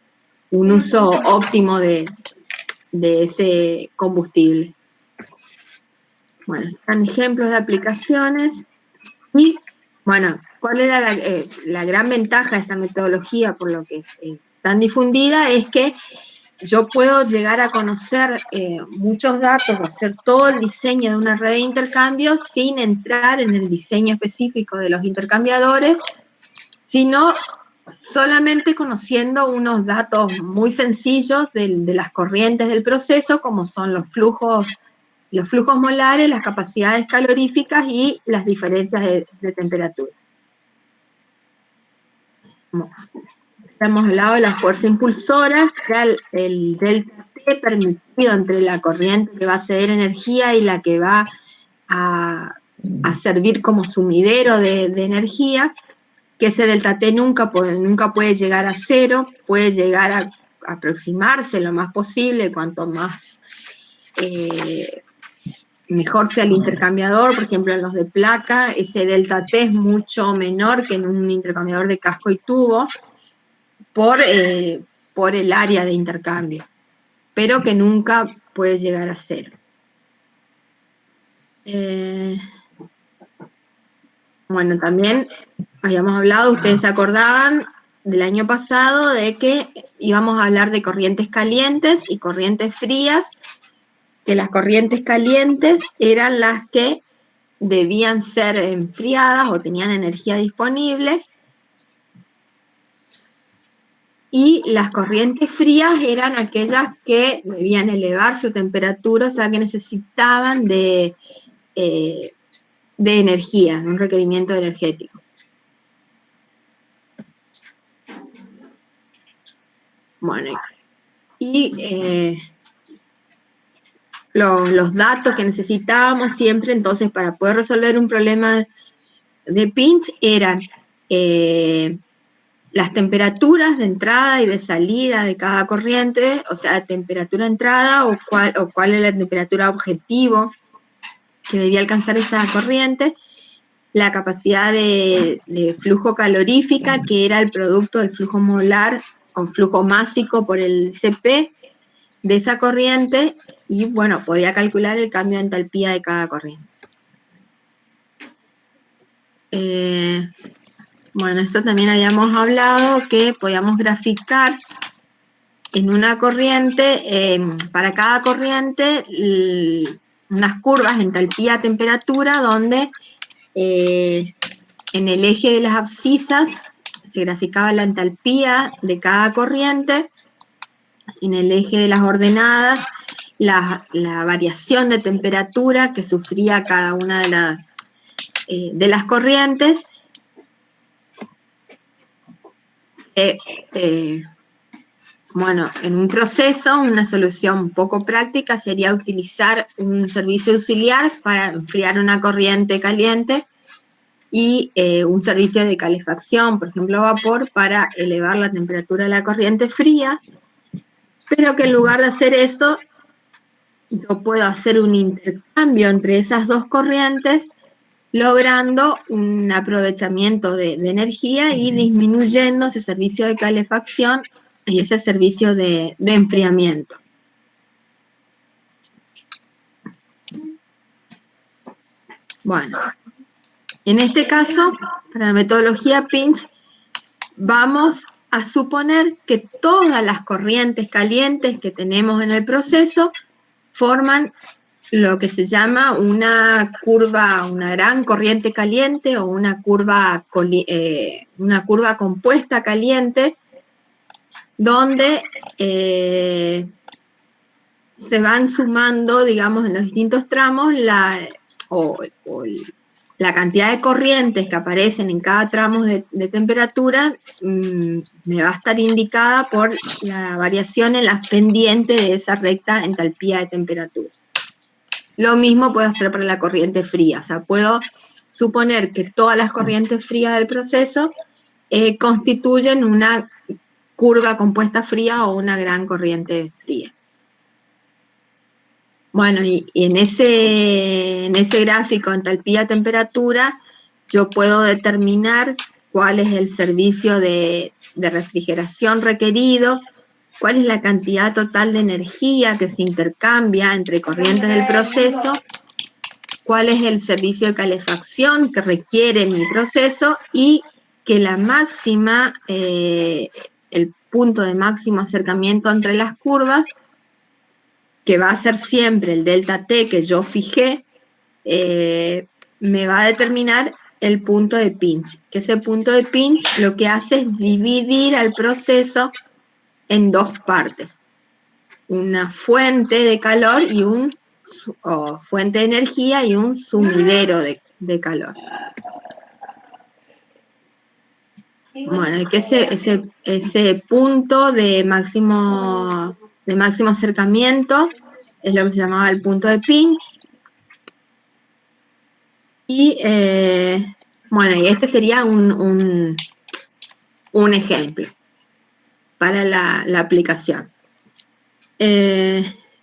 uso óptimo de ese combustible. Bueno, están ejemplos de aplicaciones. Y bueno, ¿cuál era la gran ventaja de esta metodología, por lo que es tan difundida? Es que yo puedo llegar a conocer muchos datos, hacer todo el diseño de una red de intercambio sin entrar en el diseño específico de los intercambiadores, sino solamente conociendo unos datos muy sencillos de las corrientes del proceso, como son los flujos molares, las capacidades caloríficas y las diferencias de temperatura. Bueno, hemos hablado de la fuerza impulsora, que era el delta T permitido entre la corriente que va a ceder energía y la que va a servir como sumidero de energía, que ese delta T nunca puede llegar a cero, puede llegar a aproximarse lo más posible. Cuanto más mejor sea el intercambiador. Por ejemplo, en los de placa, ese delta T es mucho menor que en un intercambiador de casco y tubo por el área de intercambio, pero que nunca puede llegar a cero. Bueno, también habíamos hablado, ustedes se acordaban del año pasado, de que íbamos a hablar de corrientes calientes y corrientes frías, que las corrientes calientes eran las que debían ser enfriadas o tenían energía disponible, y las corrientes frías eran aquellas que debían elevar su temperatura, o sea que necesitaban de energía, de un requerimiento energético. Bueno, y los datos que necesitábamos siempre, entonces, para poder resolver un problema de pinch eran las temperaturas de entrada y de salida de cada corriente, o sea, temperatura de entrada o cuál es la temperatura objetivo que debía alcanzar esa corriente, la capacidad de flujo calorífica, que era el producto del flujo molar o flujo másico por el Cp de esa corriente, y bueno, podía calcular el cambio de entalpía de cada corriente. Bueno, esto también habíamos hablado que podíamos graficar en una corriente, para cada corriente, unas curvas, entalpía, temperatura, donde en el eje de las abscisas se graficaba la entalpía de cada corriente, en el eje de las ordenadas la variación de temperatura que sufría cada una de las corrientes. Bueno, en un proceso, una solución poco práctica sería utilizar un servicio auxiliar para enfriar una corriente caliente y un servicio de calefacción, por ejemplo vapor, para elevar la temperatura de la corriente fría, pero que en lugar de hacer eso, yo puedo hacer un intercambio entre esas dos corrientes, logrando un aprovechamiento de energía y disminuyendo ese servicio de calefacción y ese servicio de enfriamiento. Bueno, en este caso, para la metodología Pinch, vamos a suponer que todas las corrientes calientes que tenemos en el proceso forman lo que se llama una curva, una gran corriente caliente o una curva compuesta caliente, donde se van sumando, digamos, en los distintos tramos la cantidad de corrientes que aparecen en cada tramo de temperatura. Me va a estar indicada por la variación en las pendientes de esa recta entalpía de temperatura. Lo mismo puedo hacer para la corriente fría, o sea, puedo suponer que todas las corrientes frías del proceso constituyen una curva compuesta fría o una gran corriente fría. Bueno, y en ese gráfico entalpía-temperatura, yo puedo determinar cuál es el servicio de refrigeración requerido, cuál es la cantidad total de energía que se intercambia entre corrientes del proceso, cuál es el servicio de calefacción que requiere mi proceso y que la máxima, el punto de máximo acercamiento entre las curvas, que va a ser siempre el delta T que yo fijé, me va a determinar el punto de pinch, que ese punto de pinch lo que hace es dividir al proceso en dos partes, una fuente de calor y fuente de energía y un sumidero de calor. Bueno, y que ese punto de máximo acercamiento es lo que se llamaba el punto de pinch. Y bueno, y este sería un ejemplo para la aplicación.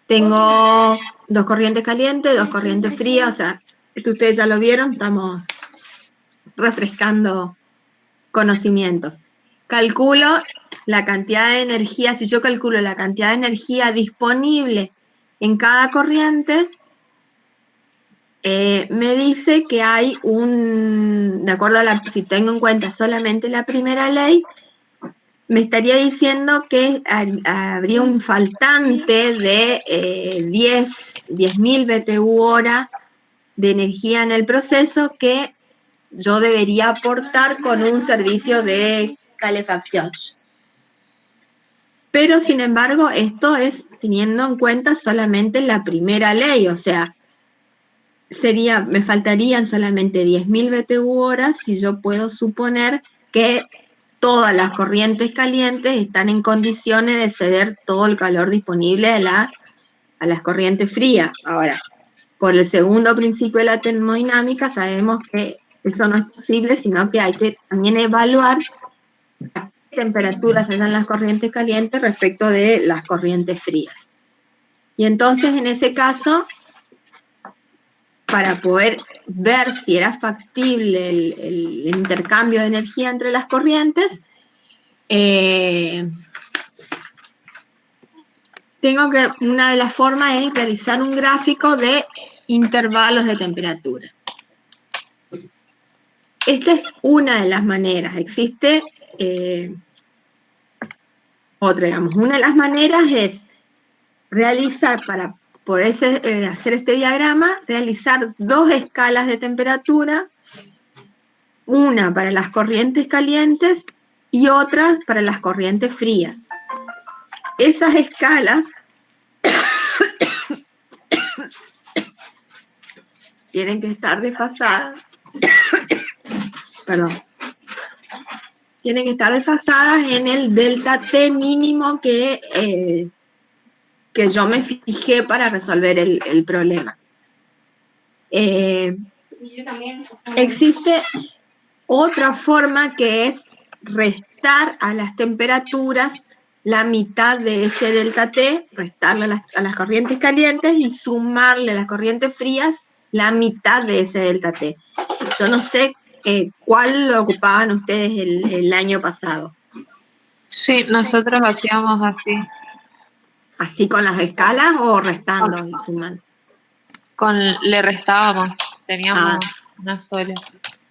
Tengo dos corrientes calientes, dos corrientes frías, o sea, esto ustedes ya lo vieron, estamos refrescando conocimientos. Calculo la cantidad de energía, si yo calculo la cantidad de energía disponible en cada corriente, me dice que hay de acuerdo a si tengo en cuenta solamente la primera ley, me estaría diciendo que habría un faltante de 10.000 BTU hora de energía en el proceso que yo debería aportar con un servicio de calefacción. Pero, sin embargo, esto es teniendo en cuenta solamente la primera ley, o sea, me faltarían solamente 10.000 BTU horas si yo puedo suponer que todas las corrientes calientes están en condiciones de ceder todo el calor disponible a las corrientes frías. Ahora, por el segundo principio de la termodinámica, sabemos que eso no es posible, sino que hay que también evaluar a qué temperaturas se dan las corrientes calientes respecto de las corrientes frías. Y entonces, en ese caso, para poder ver si era factible el intercambio de energía entre las corrientes, una de las formas es realizar un gráfico de intervalos de temperatura. esta es una de las maneras. Existe otra, digamos. Una de las maneras es realizar, para poder hacer este diagrama, realizar dos escalas de temperatura, una para las corrientes calientes y otra para las corrientes frías. Esas escalas tienen que estar desfasadas, perdón, tienen que estar desfasadas en el delta T mínimo que yo me fijé para resolver el problema. Existe otra forma que es restar a las temperaturas la mitad de ese delta T, restarle a las corrientes calientes y sumarle a las corrientes frías la mitad de ese delta T. Yo no sé cuál lo ocupaban ustedes el año pasado. Sí, nosotros hacíamos así. ¿Así con las escalas o restando y sumando? Le restábamos, teníamos una sola.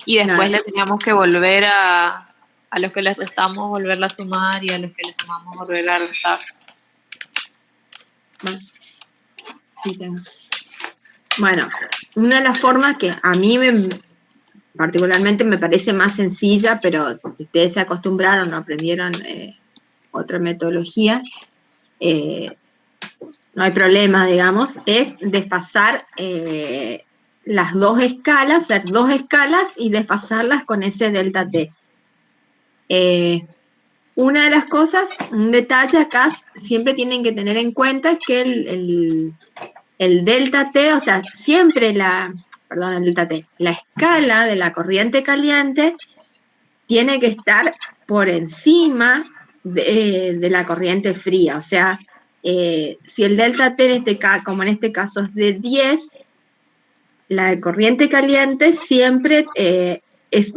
Y después le teníamos que volver a los que les restamos, volverla a sumar, y a los que les sumamos, volverla a restar. Bueno, sí tengo. Bueno, una de las formas que a mí particularmente me parece más sencilla, pero si ustedes se acostumbraron o aprendieron otra metodología, no hay problema, digamos, es desfasar las dos escalas, hacer dos escalas y desfasarlas con ese delta T. Una de las cosas, un detalle acá, siempre tienen que tener en cuenta es que el delta T, o sea, siempre el delta T, la escala de la corriente caliente tiene que estar por encima de la corriente fría, o sea, si el delta T, como en este caso es de 10, la corriente caliente siempre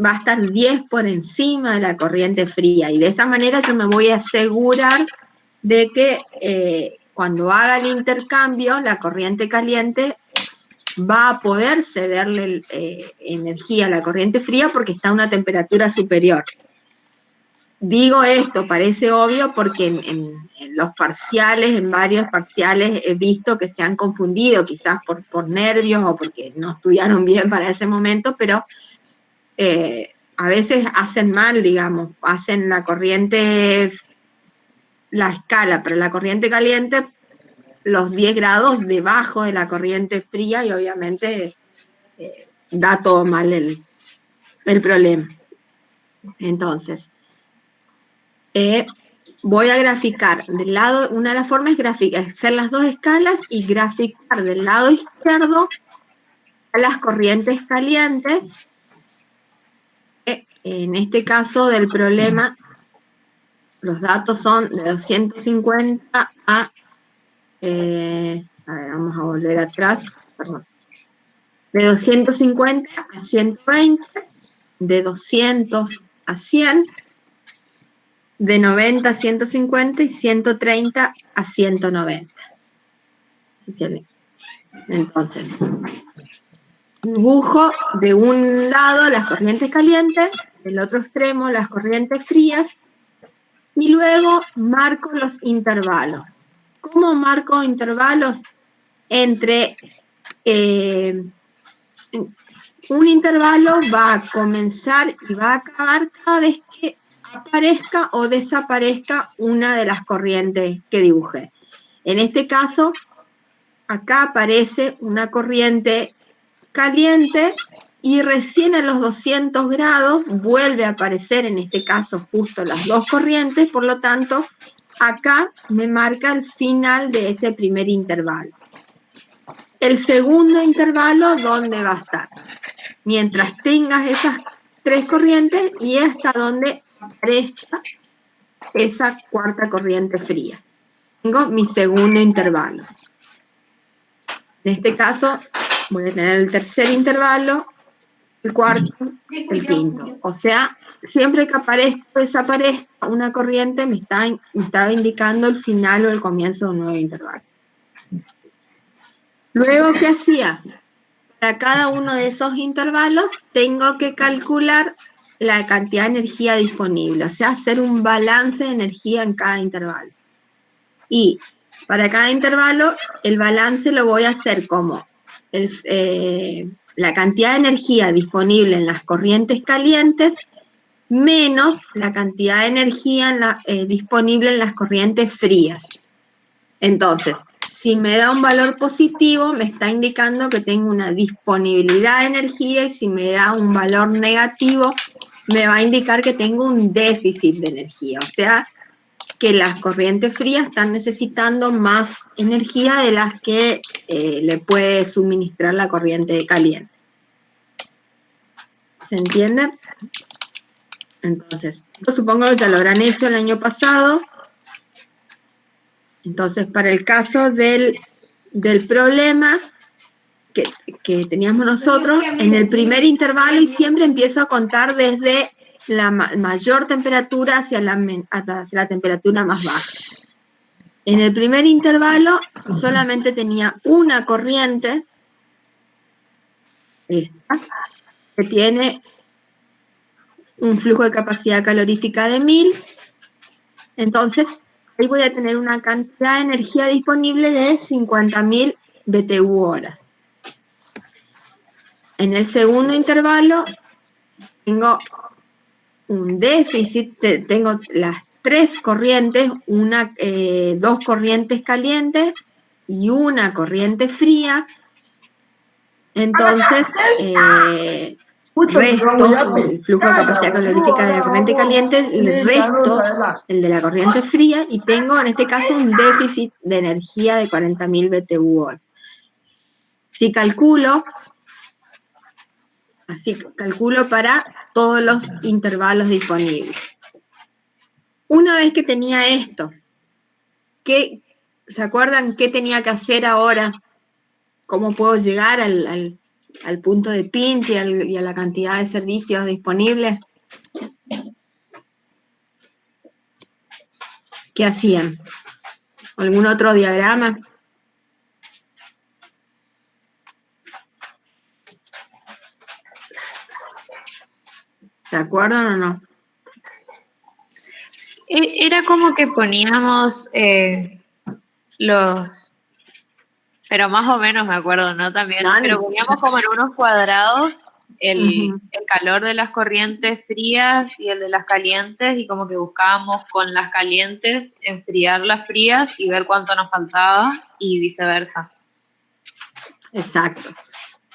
va a estar 10 por encima de la corriente fría, y de esa manera yo me voy a asegurar de que cuando haga el intercambio, la corriente caliente va a poder cederle energía a la corriente fría porque está a una temperatura superior. Digo esto, parece obvio, porque en los parciales, en varios parciales, he visto que se han confundido, quizás por nervios o porque no estudiaron bien para ese momento, pero a veces hacen mal, digamos, hacen la escala para la corriente caliente, los 10 grados debajo de la corriente fría, y obviamente da todo mal el problema. Entonces, voy a graficar del lado, una de las formas es hacer las dos escalas y graficar del lado izquierdo a las corrientes calientes. En este caso del problema, los datos son de 250 a ver, vamos a volver atrás, perdón. De 250 a 120, de 200 a 100, de 90 a 150 y 130 a 190. Entonces, dibujo de un lado las corrientes calientes, del otro extremo las corrientes frías, y luego marco los intervalos. ¿Cómo marco intervalos? Entre un intervalo va a comenzar y va a acabar cada vez que aparezca o desaparezca una de las corrientes que dibujé. En este caso, acá aparece una corriente caliente y recién a los 200 grados vuelve a aparecer, en este caso, justo las dos corrientes, por lo tanto, acá me marca el final de ese primer intervalo. El segundo intervalo, ¿dónde va a estar? Mientras tengas esas tres corrientes y hasta donde aparezca esa cuarta corriente fría. Tengo mi segundo intervalo. En este caso, voy a tener el tercer intervalo, el cuarto, el quinto. O sea, siempre que aparezca o desaparezca una corriente, me estaba indicando el final o el comienzo de un nuevo intervalo. Luego, ¿qué hacía? para cada uno de esos intervalos tengo que calcular la cantidad de energía disponible, o sea, hacer un balance de energía en cada intervalo. Y para cada intervalo, el balance lo voy a hacer como la cantidad de energía disponible en las corrientes calientes menos la cantidad de energía disponible en las corrientes frías. Entonces, si me da un valor positivo, me está indicando que tengo una disponibilidad de energía, y si me da un valor negativo, me va a indicar que tengo un déficit de energía. O sea, que las corrientes frías están necesitando más energía de las que le puede suministrar la corriente caliente. ¿Se entiende? Entonces, yo supongo que ya lo habrán hecho el año pasado. Entonces, para el caso del problema que teníamos nosotros, en el primer intervalo, y siempre empiezo a contar desde la mayor temperatura hacia la temperatura más baja. En el primer intervalo solamente tenía una corriente, esta, que tiene un flujo de capacidad calorífica de 1000. Entonces, ahí voy a tener una cantidad de energía disponible de 50.000 BTU horas. En el segundo intervalo tengo un déficit, tengo las 3 corrientes, dos corrientes calientes y una corriente fría. Entonces, resto el flujo de capacidad calorífica de la corriente caliente, el resto el de la corriente fría, y tengo en este caso un déficit de energía de 40.000 BTU horas. Si calculo, así calculo para todos los intervalos disponibles. Una vez que tenía esto, ¿se acuerdan qué tenía que hacer ahora? ¿Cómo puedo llegar al punto de PINT y a la cantidad de servicios disponibles? ¿Qué hacían? ¿Algún otro diagrama? ¿Se acuerdan o no? Era como que poníamos pero más o menos me acuerdo, ¿no? También, pero poníamos como en unos cuadrados el calor de las corrientes frías y el de las calientes, y como que buscábamos con las calientes enfriar las frías y ver cuánto nos faltaba, y viceversa. Exacto.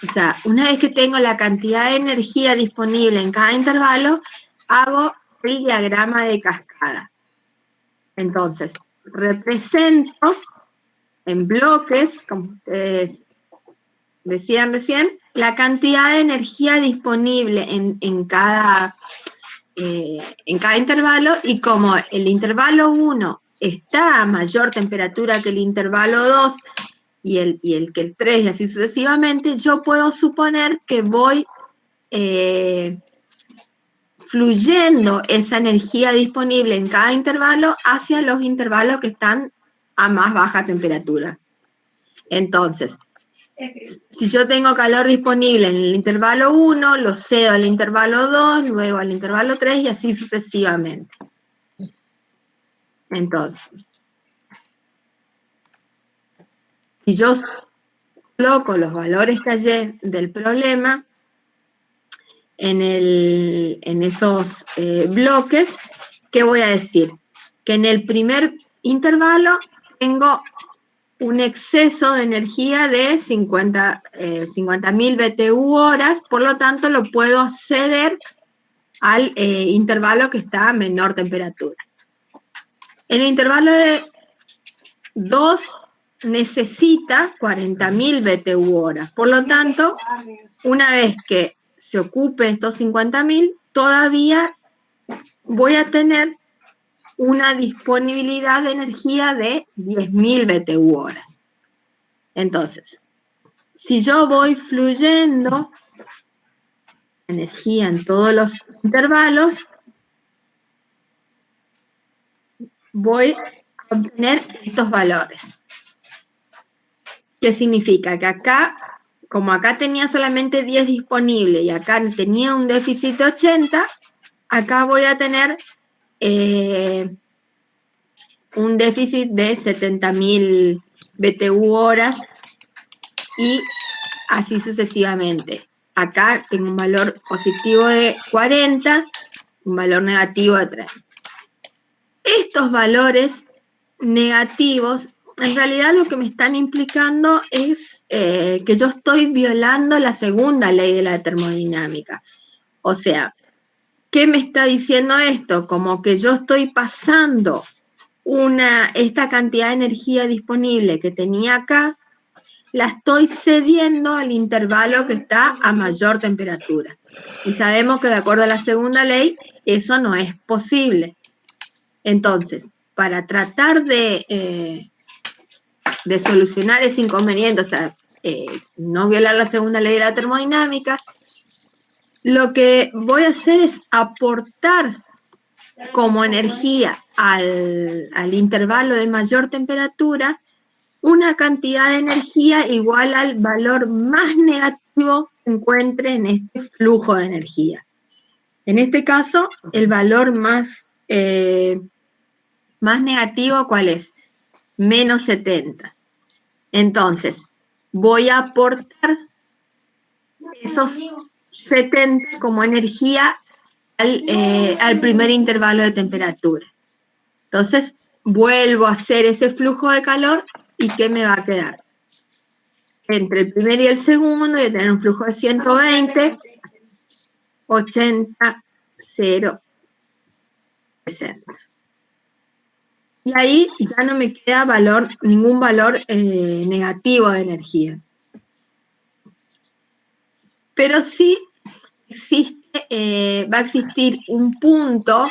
O sea, una vez que tengo la cantidad de energía disponible en cada intervalo, hago el diagrama de cascada. Entonces, represento en bloques, como ustedes decían recién, la cantidad de energía disponible en cada intervalo, y como el intervalo 1 está a mayor temperatura que el intervalo 2 y el que el 3 y así sucesivamente, yo puedo suponer que voy fluyendo esa energía disponible en cada intervalo hacia los intervalos que están a más baja temperatura. Entonces, si yo tengo calor disponible en el intervalo 1, lo cedo al intervalo 2, luego al intervalo 3 y así sucesivamente. Entonces, si yo coloco los valores que hallé del problema en esos bloques, ¿qué voy a decir? Que en el primer intervalo tengo un exceso de energía de 50.000 BTU horas, por lo tanto lo puedo ceder al intervalo que está a menor temperatura. El intervalo de 2 necesita 40.000 BTU horas, por lo tanto, una vez que se ocupe estos 50.000, todavía voy a tener una disponibilidad de energía de 10.000 BTU horas. Entonces, si yo voy fluyendo energía en todos los intervalos, voy a obtener estos valores. ¿Qué significa? Que acá, como acá tenía solamente 10 disponible y acá tenía un déficit de 80, acá voy a tener un déficit de 70.000 BTU horas y así sucesivamente. Acá tengo un valor positivo de 40, un valor negativo de 30. Estos valores negativos, en realidad lo que me están implicando es que yo estoy violando la segunda ley de la termodinámica. O sea, ¿qué me está diciendo esto? Como que yo estoy pasando esta cantidad de energía disponible que tenía acá, la estoy cediendo al intervalo que está a mayor temperatura. Y sabemos que de acuerdo a la segunda ley, eso no es posible. Entonces, para tratar de solucionar ese inconveniente, o sea, no violar la segunda ley de la termodinámica, lo que voy a hacer es aportar como energía al intervalo de mayor temperatura una cantidad de energía igual al valor más negativo que encuentre en este flujo de energía. En este caso, el valor más negativo, ¿cuál es? Menos 70. Entonces, voy a aportar esos 70 como energía al primer intervalo de temperatura. Entonces, vuelvo a hacer ese flujo de calor y ¿qué me va a quedar? Entre el primer y el segundo voy a tener un flujo de 120, 80, 0, 60. Y ahí ya no me queda ningún valor negativo de energía. Pero sí va a existir un punto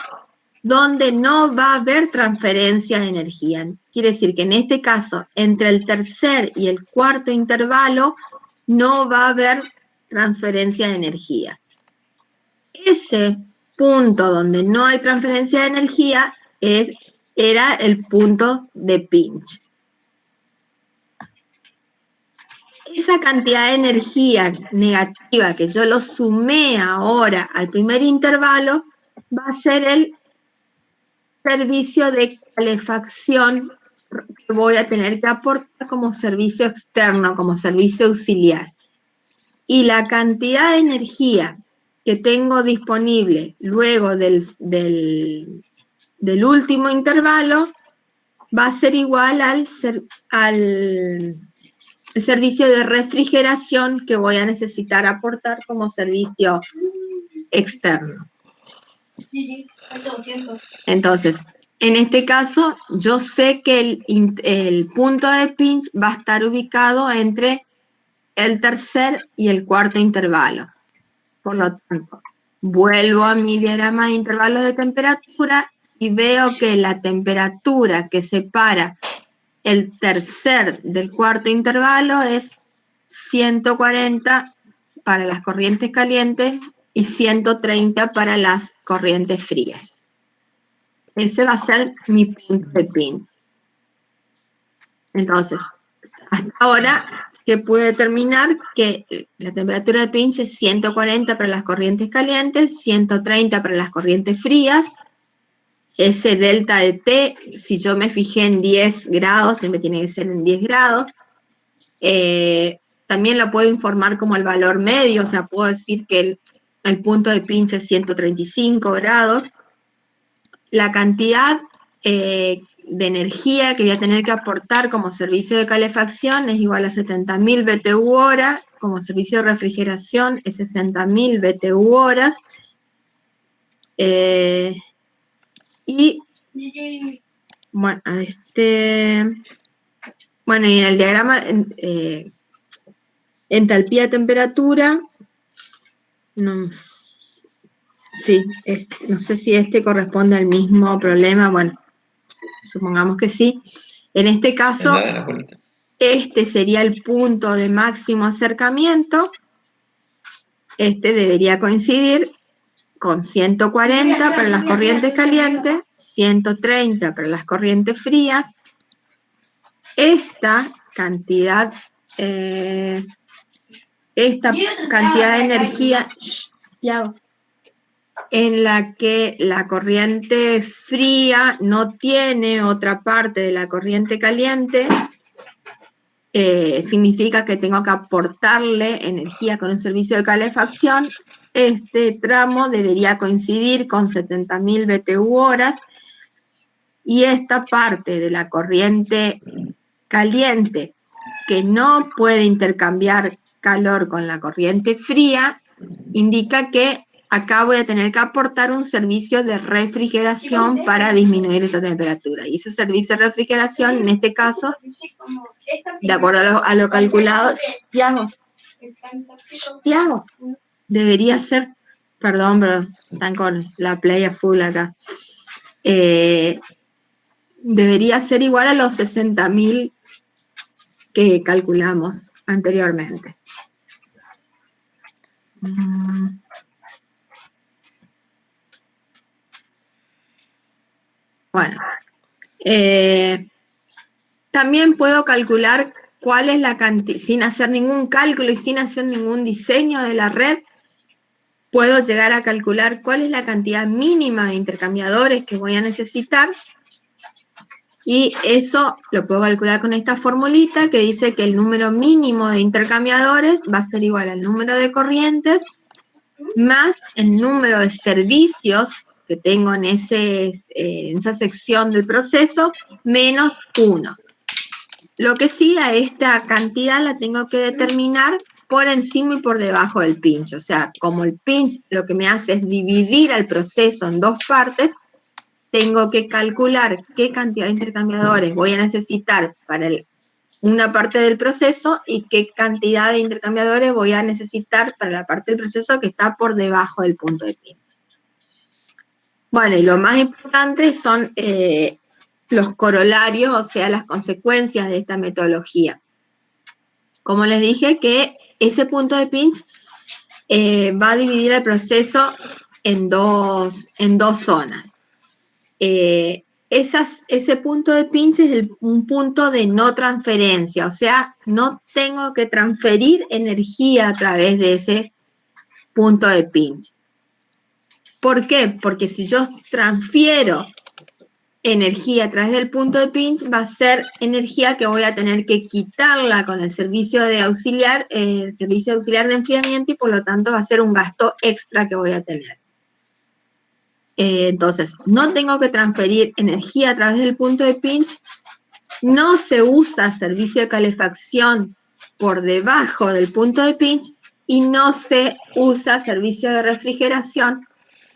donde no va a haber transferencia de energía. Quiere decir que en este caso, entre el tercer y el cuarto intervalo, no va a haber transferencia de energía. Ese punto donde no hay transferencia de energía era el punto de pinch. Esa cantidad de energía negativa que yo lo sumé ahora al primer intervalo va a ser el servicio de calefacción que voy a tener que aportar como servicio externo, como servicio auxiliar. Y la cantidad de energía que tengo disponible luego del último intervalo va a ser igual al servicio de refrigeración que voy a necesitar aportar como servicio externo. Entonces, en este caso, yo sé que el punto de pinch va a estar ubicado entre el tercer y el cuarto intervalo. Por lo tanto, vuelvo a mi diagrama de intervalos de temperatura y veo que la temperatura que separa el tercer del cuarto intervalo es 140 para las corrientes calientes y 130 para las corrientes frías. Ese va a ser mi punto de pinch. Entonces, hasta ahora que pude determinar que la temperatura de pinch es 140 para las corrientes calientes, 130 para las corrientes frías. Ese delta de T, si yo me fijé en 10 grados, siempre tiene que ser en 10 grados. También lo puedo informar como el valor medio, o sea, puedo decir que el punto de pinch es 135 grados. La cantidad de energía que voy a tener que aportar como servicio de calefacción es igual a 70.000 BTU hora, como servicio de refrigeración es 60.000 BTU horas. Y bueno, y en el diagrama entalpía temperatura, no sé si corresponde al mismo problema, bueno, supongamos que sí. En este caso, este sería el punto de máximo acercamiento, este debería coincidir con 140 para las corrientes calientes, 130 para las corrientes frías. Esta cantidad esta cantidad de energía, Tiago, en la que la corriente fría no tiene otra parte de la corriente caliente, significa que tengo que aportarle energía con un servicio de calefacción. Este tramo debería coincidir con 70.000 BTU horas, y esta parte de la corriente caliente que no puede intercambiar calor con la corriente fría, indica que acá voy a tener que aportar un servicio de refrigeración para disminuir esta temperatura. Y ese servicio de refrigeración, en este caso, de acuerdo a lo calculado, Tiago, debería ser, perdón, pero están con la play a full acá, debería ser igual a los 60.000 que calculamos anteriormente. Bueno, también puedo calcular cuál es la cantidad, sin hacer ningún cálculo y sin hacer ningún diseño de la red, puedo llegar a calcular cuál es la cantidad mínima de intercambiadores que voy a necesitar, y eso lo puedo calcular con esta formulita que dice que el número mínimo de intercambiadores va a ser igual al número de corrientes más el número de servicios que tengo en esa sección del proceso, menos 1. Lo que sí, a esta cantidad la tengo que determinar por encima y por debajo del pinch. O sea, como el pinch lo que me hace es dividir al proceso en dos partes, tengo que calcular qué cantidad de intercambiadores voy a necesitar para una parte del proceso y qué cantidad de intercambiadores voy a necesitar para la parte del proceso que está por debajo del punto de pinch. Bueno, y lo más importante son los corolarios, o sea, las consecuencias de esta metodología. Como les dije, que ese punto de pinch va a dividir el proceso en dos zonas. Ese punto de pinch es un punto de no transferencia, o sea, no tengo que transferir energía a través de ese punto de pinch. ¿Por qué? Porque si yo transfiero energía a través del punto de pinch, va a ser energía que voy a tener que quitarla con el servicio auxiliar de enfriamiento, y por lo tanto va a ser un gasto extra que voy a tener. Entonces, no tengo que transferir energía a través del punto de pinch, no se usa servicio de calefacción por debajo del punto de pinch, y no se usa servicio de refrigeración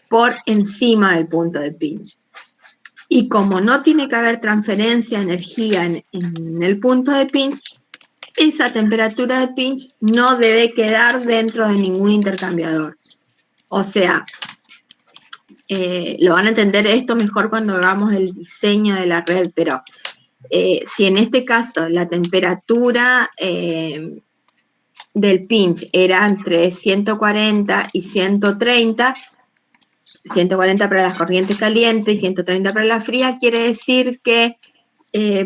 por encima del punto de pinch. Y como no tiene que haber transferencia de energía en el punto de pinch, esa temperatura de pinch no debe quedar dentro de ningún intercambiador. O sea, lo van a entender esto mejor cuando hagamos el diseño de la red, pero si en este caso la temperatura del pinch era entre 140 y 130, 140 para las corrientes calientes y 130 para la fría, quiere decir que,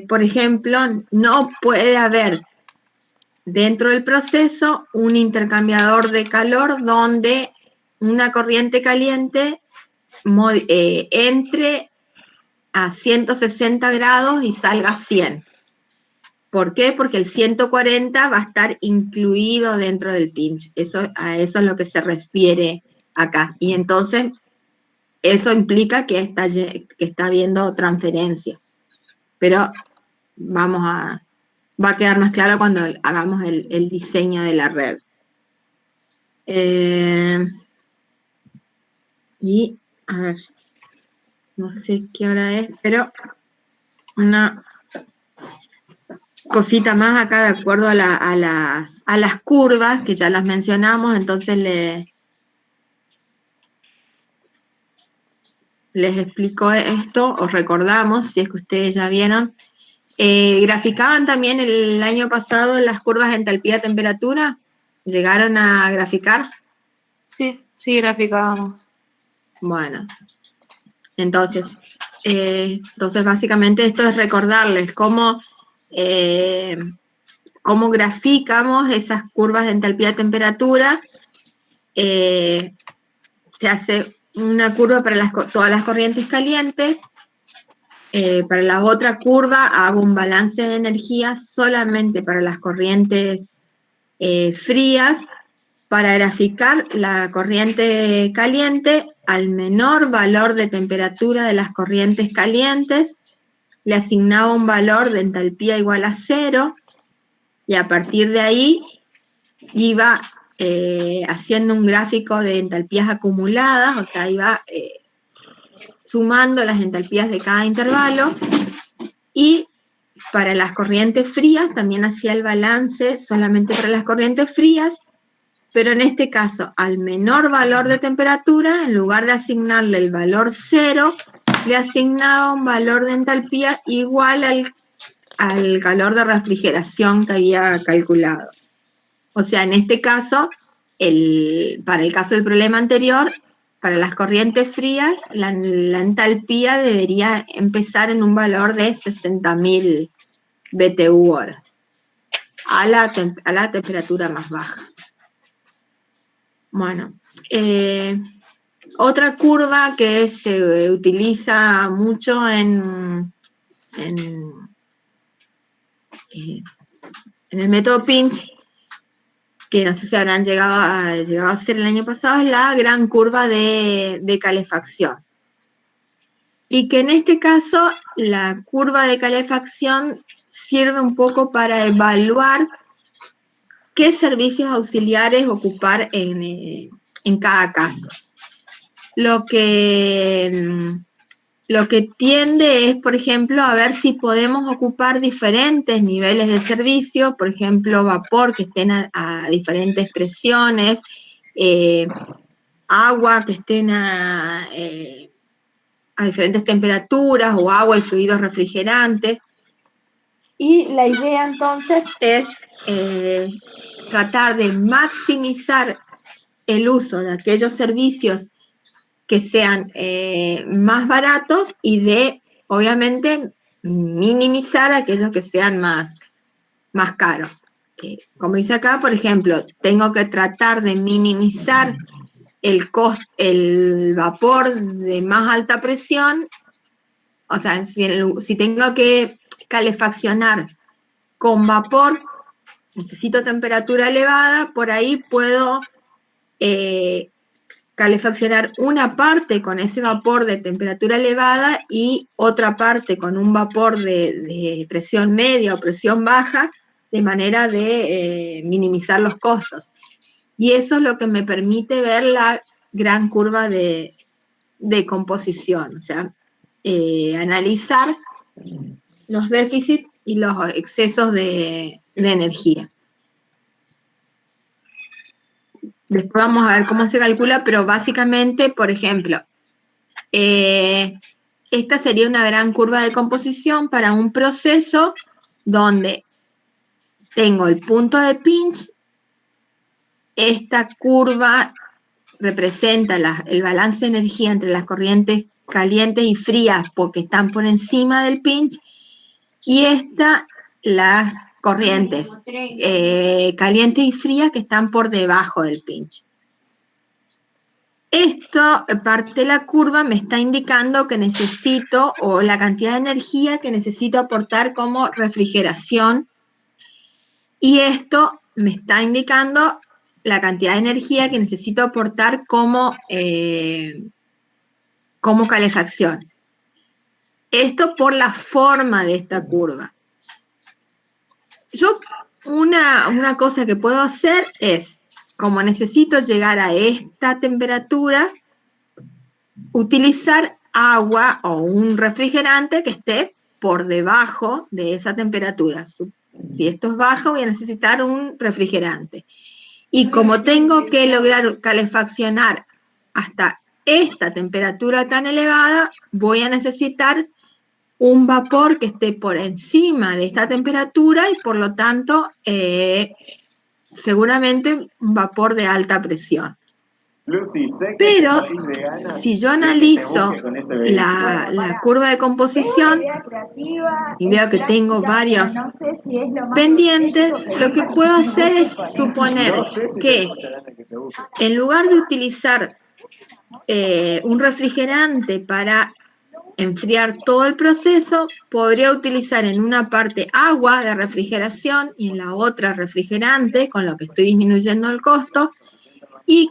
por ejemplo, no puede haber dentro del proceso un intercambiador de calor donde una corriente caliente entre a 160 grados y salga a 100. ¿Por qué? Porque el 140 va a estar incluido dentro del pinch. A eso es lo que se refiere acá. Y entonces, eso implica que está habiendo transferencia. Pero va a quedar más claro cuando hagamos el diseño de la red. Y, a ver, no sé qué hora es, pero una cosita más acá de acuerdo a las curvas, que ya las mencionamos, entonces les explico esto, os recordamos, si es que ustedes ya vieron. ¿Graficaban también el año pasado las curvas de entalpía-temperatura? ¿Llegaron a graficar? Sí, graficábamos. Bueno, entonces básicamente esto es recordarles cómo cómo graficamos esas curvas de entalpía de temperatura. Se hace una curva para todas las corrientes calientes. Para la otra curva hago un balance de energía solamente para las corrientes frías, para graficar la corriente caliente al menor valor de temperatura de las corrientes calientes. Le asignaba un valor de entalpía igual a 0, y a partir de ahí iba haciendo un gráfico de entalpías acumuladas, o sea, iba sumando las entalpías de cada intervalo, y para las corrientes frías también hacía el balance solamente para las corrientes frías, pero en este caso al menor valor de temperatura, en lugar de asignarle el valor 0, le asignaba un valor de entalpía igual al calor de refrigeración que había calculado. O sea, en este caso, para el caso del problema anterior, para las corrientes frías, la entalpía debería empezar en un valor de 60.000 BTU hora, a la temperatura más baja. Bueno, otra curva que se utiliza mucho en el método Pinch, que no sé si habrán llegado a ser el año pasado, es la gran curva de calefacción. Y que en este caso la curva de calefacción sirve un poco para evaluar qué servicios auxiliares ocupar en cada caso. Lo que tiende es, por ejemplo, a ver si podemos ocupar diferentes niveles de servicio, por ejemplo, vapor que estén a diferentes presiones, agua que estén a diferentes temperaturas, o agua y fluidos refrigerantes. Y la idea entonces es tratar de maximizar el uso de aquellos servicios que sean más baratos, y de, obviamente, minimizar aquellos que sean más caros. Como dice acá, por ejemplo, tengo que tratar de minimizar el vapor de más alta presión. O sea, si tengo que calefaccionar con vapor, necesito temperatura elevada, por ahí puedo calefaccionar una parte con ese vapor de temperatura elevada y otra parte con un vapor de presión media o presión baja, de manera de minimizar los costos. Y eso es lo que me permite ver la gran curva de composición, o sea, analizar los déficits y los excesos de energía. Después vamos a ver cómo se calcula, pero básicamente, por ejemplo, esta sería una gran curva de composición para un proceso donde tengo el punto de pinch. Esta curva representa el balance de energía entre las corrientes calientes y frías, porque están por encima del pinch, y esta las corrientes calientes y frías que están por debajo del pinch. Esto, parte de la curva, me está indicando que necesito, o la cantidad de energía que necesito aportar como refrigeración, y esto me está indicando la cantidad de energía que necesito aportar como calefacción. Esto por la forma de esta curva. Yo, una cosa que puedo hacer es, como necesito llegar a esta temperatura, utilizar agua o un refrigerante que esté por debajo de esa temperatura. Si esto es bajo, voy a necesitar un refrigerante. Y como tengo que lograr calefaccionar hasta esta temperatura tan elevada, voy a necesitar un vapor que esté por encima de esta temperatura, y por lo tanto seguramente un vapor de alta presión. Pero si yo analizo la curva de composición y veo que tengo varios pendientes, lo que puedo hacer es suponer que en lugar de utilizar un refrigerante para enfriar todo el proceso, podría utilizar en una parte agua de refrigeración y en la otra refrigerante, con lo que estoy disminuyendo el costo. Y,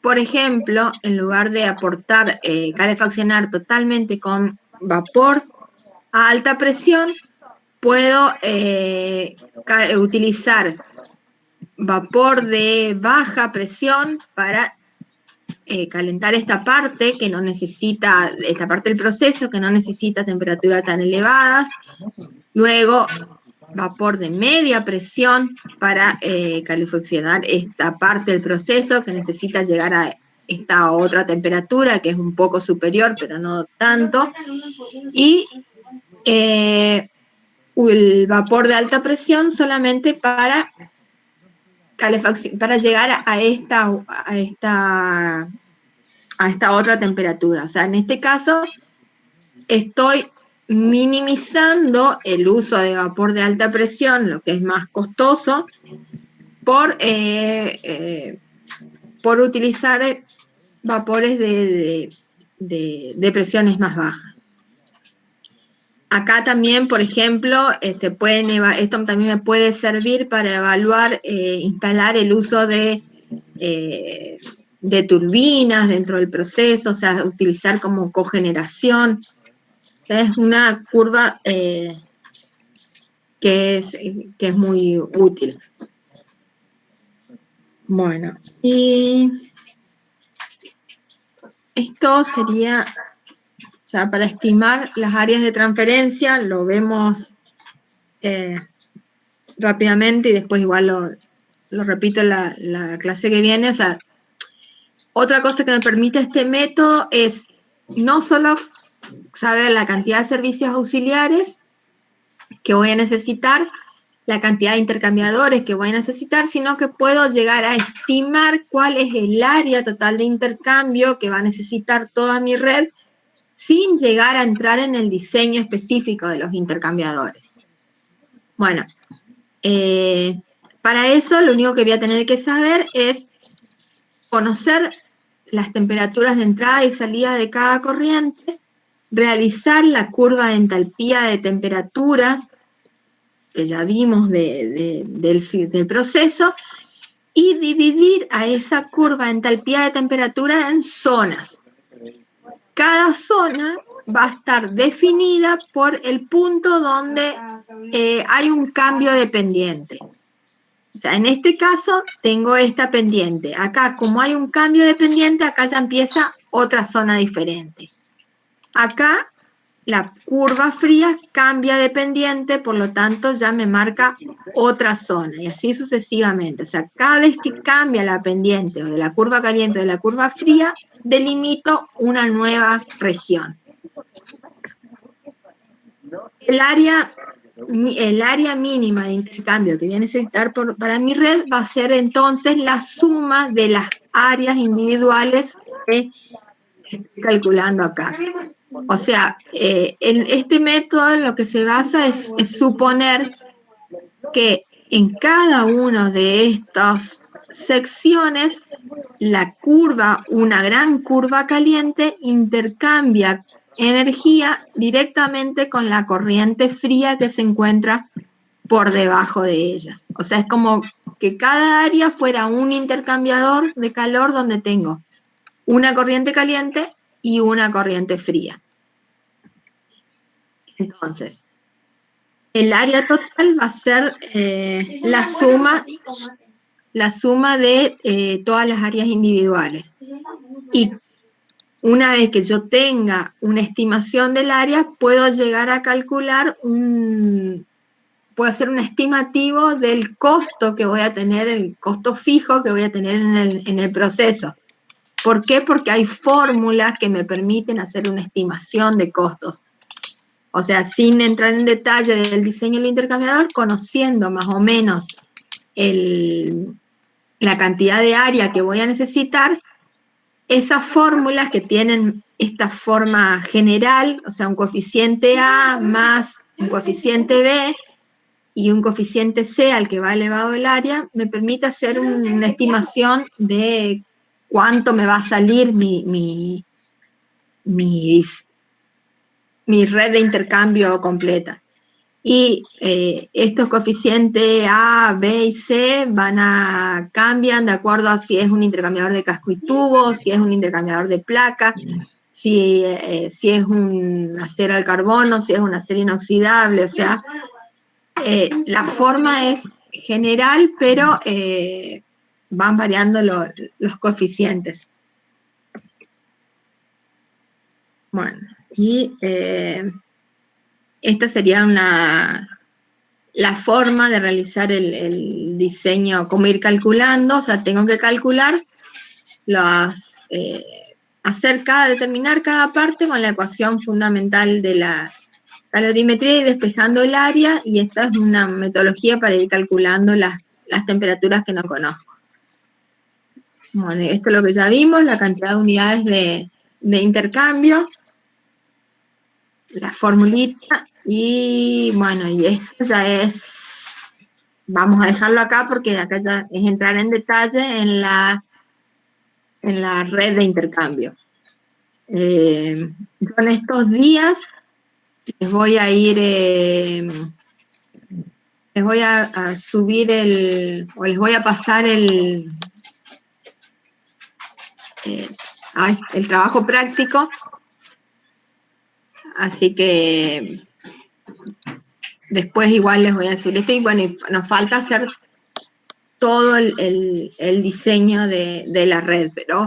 por ejemplo, en lugar de aportar, calefaccionar totalmente con vapor a alta presión, puedo utilizar vapor de baja presión para calentar esta parte que no necesita, esta parte del proceso que no necesita temperaturas tan elevadas. Luego, vapor de media presión para calefaccionar esta parte del proceso que necesita llegar a esta otra temperatura que es un poco superior, pero no tanto. Y el vapor de alta presión solamente para calefacción, para llegar a esta otra temperatura. O sea, en este caso estoy minimizando el uso de vapor de alta presión, lo que es más costoso, por utilizar vapores de presiones más bajas. Acá también, por ejemplo, esto también me puede servir para evaluar, instalar el uso de turbinas dentro del proceso, o sea, utilizar como cogeneración. Es una curva que es muy útil. Bueno, y esto sería ya para estimar las áreas de transferencia. Lo vemos rápidamente y después igual lo repito en la clase que viene. O sea, otra cosa que me permite este método es no solo saber la cantidad de servicios auxiliares que voy a necesitar, la cantidad de intercambiadores que voy a necesitar, sino que puedo llegar a estimar cuál es el área total de intercambio que va a necesitar toda mi red sin llegar a entrar en el diseño específico de los intercambiadores. Bueno, para eso lo único que voy a tener que saber es conocer las temperaturas de entrada y salida de cada corriente, realizar la curva de entalpía de temperaturas, que ya vimos del proceso, y dividir a esa curva de entalpía de temperatura en zonas. Cada zona va a estar definida por el punto donde hay un cambio de pendiente. O sea, en este caso tengo esta pendiente. Acá, como hay un cambio de pendiente, acá ya empieza otra zona diferente. Acá la curva fría cambia de pendiente, por lo tanto ya me marca otra zona, y así sucesivamente. O sea, cada vez que cambia la pendiente o de la curva caliente o de la curva fría, delimito una nueva región. El área mínima de intercambio que voy a necesitar para mi red va a ser entonces la suma de las áreas individuales que estoy calculando acá. O sea, en este método lo que se basa es suponer que en cada una de estas secciones la curva, una gran curva caliente, intercambia energía directamente con la corriente fría que se encuentra por debajo de ella. O sea, es como que cada área fuera un intercambiador de calor donde tengo una corriente caliente y una corriente fría. Entonces, el área total va a ser la suma de todas las áreas individuales. Y una vez que yo tenga una estimación del área, puedo llegar a calcular puedo hacer un estimativo del costo que voy a tener, el costo fijo que voy a tener en el proceso. ¿Por qué? Porque hay fórmulas que me permiten hacer una estimación de costos. O sea, sin entrar en detalle del diseño del intercambiador, conociendo más o menos la cantidad de área que voy a necesitar, esas fórmulas que tienen esta forma general, o sea, un coeficiente A más un coeficiente B y un coeficiente C al que va elevado el área, me permite hacer una estimación de cuánto me va a salir mi red de intercambio completa. Y estos coeficientes A, B y C cambian de acuerdo a si es un intercambiador de casco y tubo, si es un intercambiador de placa, si es un acero al carbono, si es un acero inoxidable, o sea, la forma es general, pero van variando los coeficientes. Bueno, y esta sería la forma de realizar el diseño, cómo ir calculando, o sea, tengo que calcular determinar cada parte con la ecuación fundamental de la calorimetría y despejando el área, y esta es una metodología para ir calculando las temperaturas que no conozco. Bueno, esto es lo que ya vimos, la cantidad de unidades de intercambio, la formulita, y bueno, y esto ya es, vamos a dejarlo acá porque acá ya es entrar en detalle en la red de intercambio. Yo en estos días les voy a ir, les voy a subir o les voy a pasar el trabajo práctico, así que después igual les voy a decir esto, y bueno, nos falta hacer todo el diseño de la red, pero,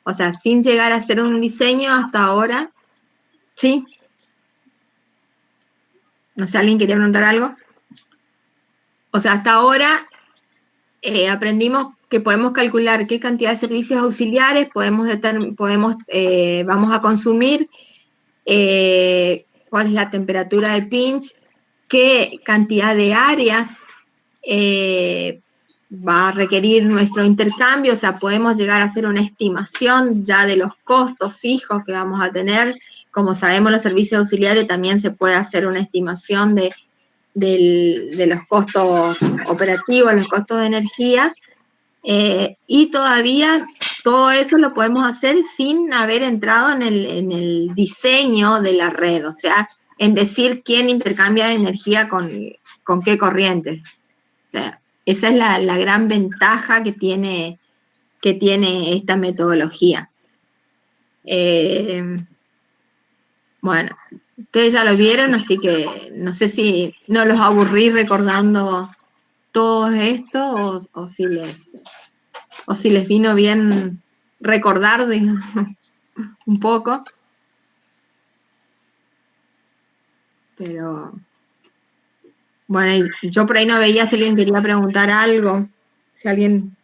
o sea, sin llegar a hacer un diseño hasta ahora, ¿sí? No sé, ¿alguien quería preguntar algo? O sea, hasta ahora aprendimos que podemos calcular qué cantidad de servicios auxiliares vamos a consumir, cuál es la temperatura del pinch, qué cantidad de áreas va a requerir nuestro intercambio, o sea, podemos llegar a hacer una estimación ya de los costos fijos que vamos a tener. Como sabemos, los servicios auxiliares también se puede hacer una estimación de los costos operativos, los costos de energía, y todavía todo eso lo podemos hacer sin haber entrado en el diseño de la red, o sea, en decir quién intercambia energía con qué corriente. O sea, esa es la gran ventaja que tiene esta metodología. Bueno, ustedes ya lo vieron, así que no sé si no los aburrí recordando todo esto o si les vino bien recordar un poco. Pero bueno, yo por ahí no veía si alguien quería preguntar algo. Si alguien...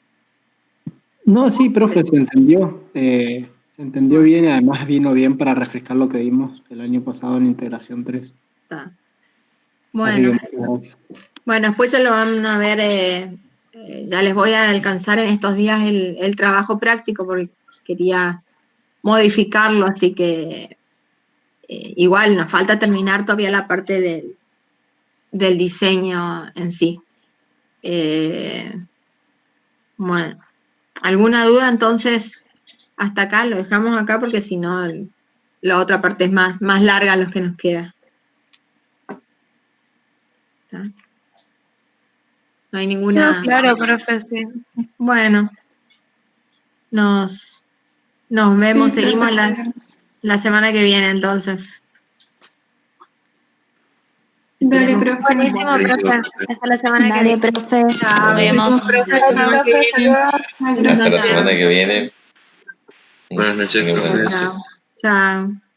No, sí, profe, se entendió. Se entendió bien y además vino bien para refrescar lo que vimos el año pasado en Integración 3. Está. Bueno, después se lo van a ver, ya les voy a alcanzar en estos días el trabajo práctico porque quería modificarlo, así que igual nos falta terminar todavía la parte del diseño en sí. Bueno, ¿alguna duda? Entonces, hasta acá, lo dejamos acá porque si no, la otra parte es más larga los que nos queda. ¿Está? No hay ninguna... No, claro, profe, sí. Bueno, nos vemos, Sí, seguimos profe. la semana que viene entonces. Dale, profe. Buenísimo, profe. Hasta la semana que Dale, viene. profe. Nos vemos. Hasta la semana que viene. Buenas Hasta la noches. semana que viene. Buenas noches, Buenas profes. noches. Chao.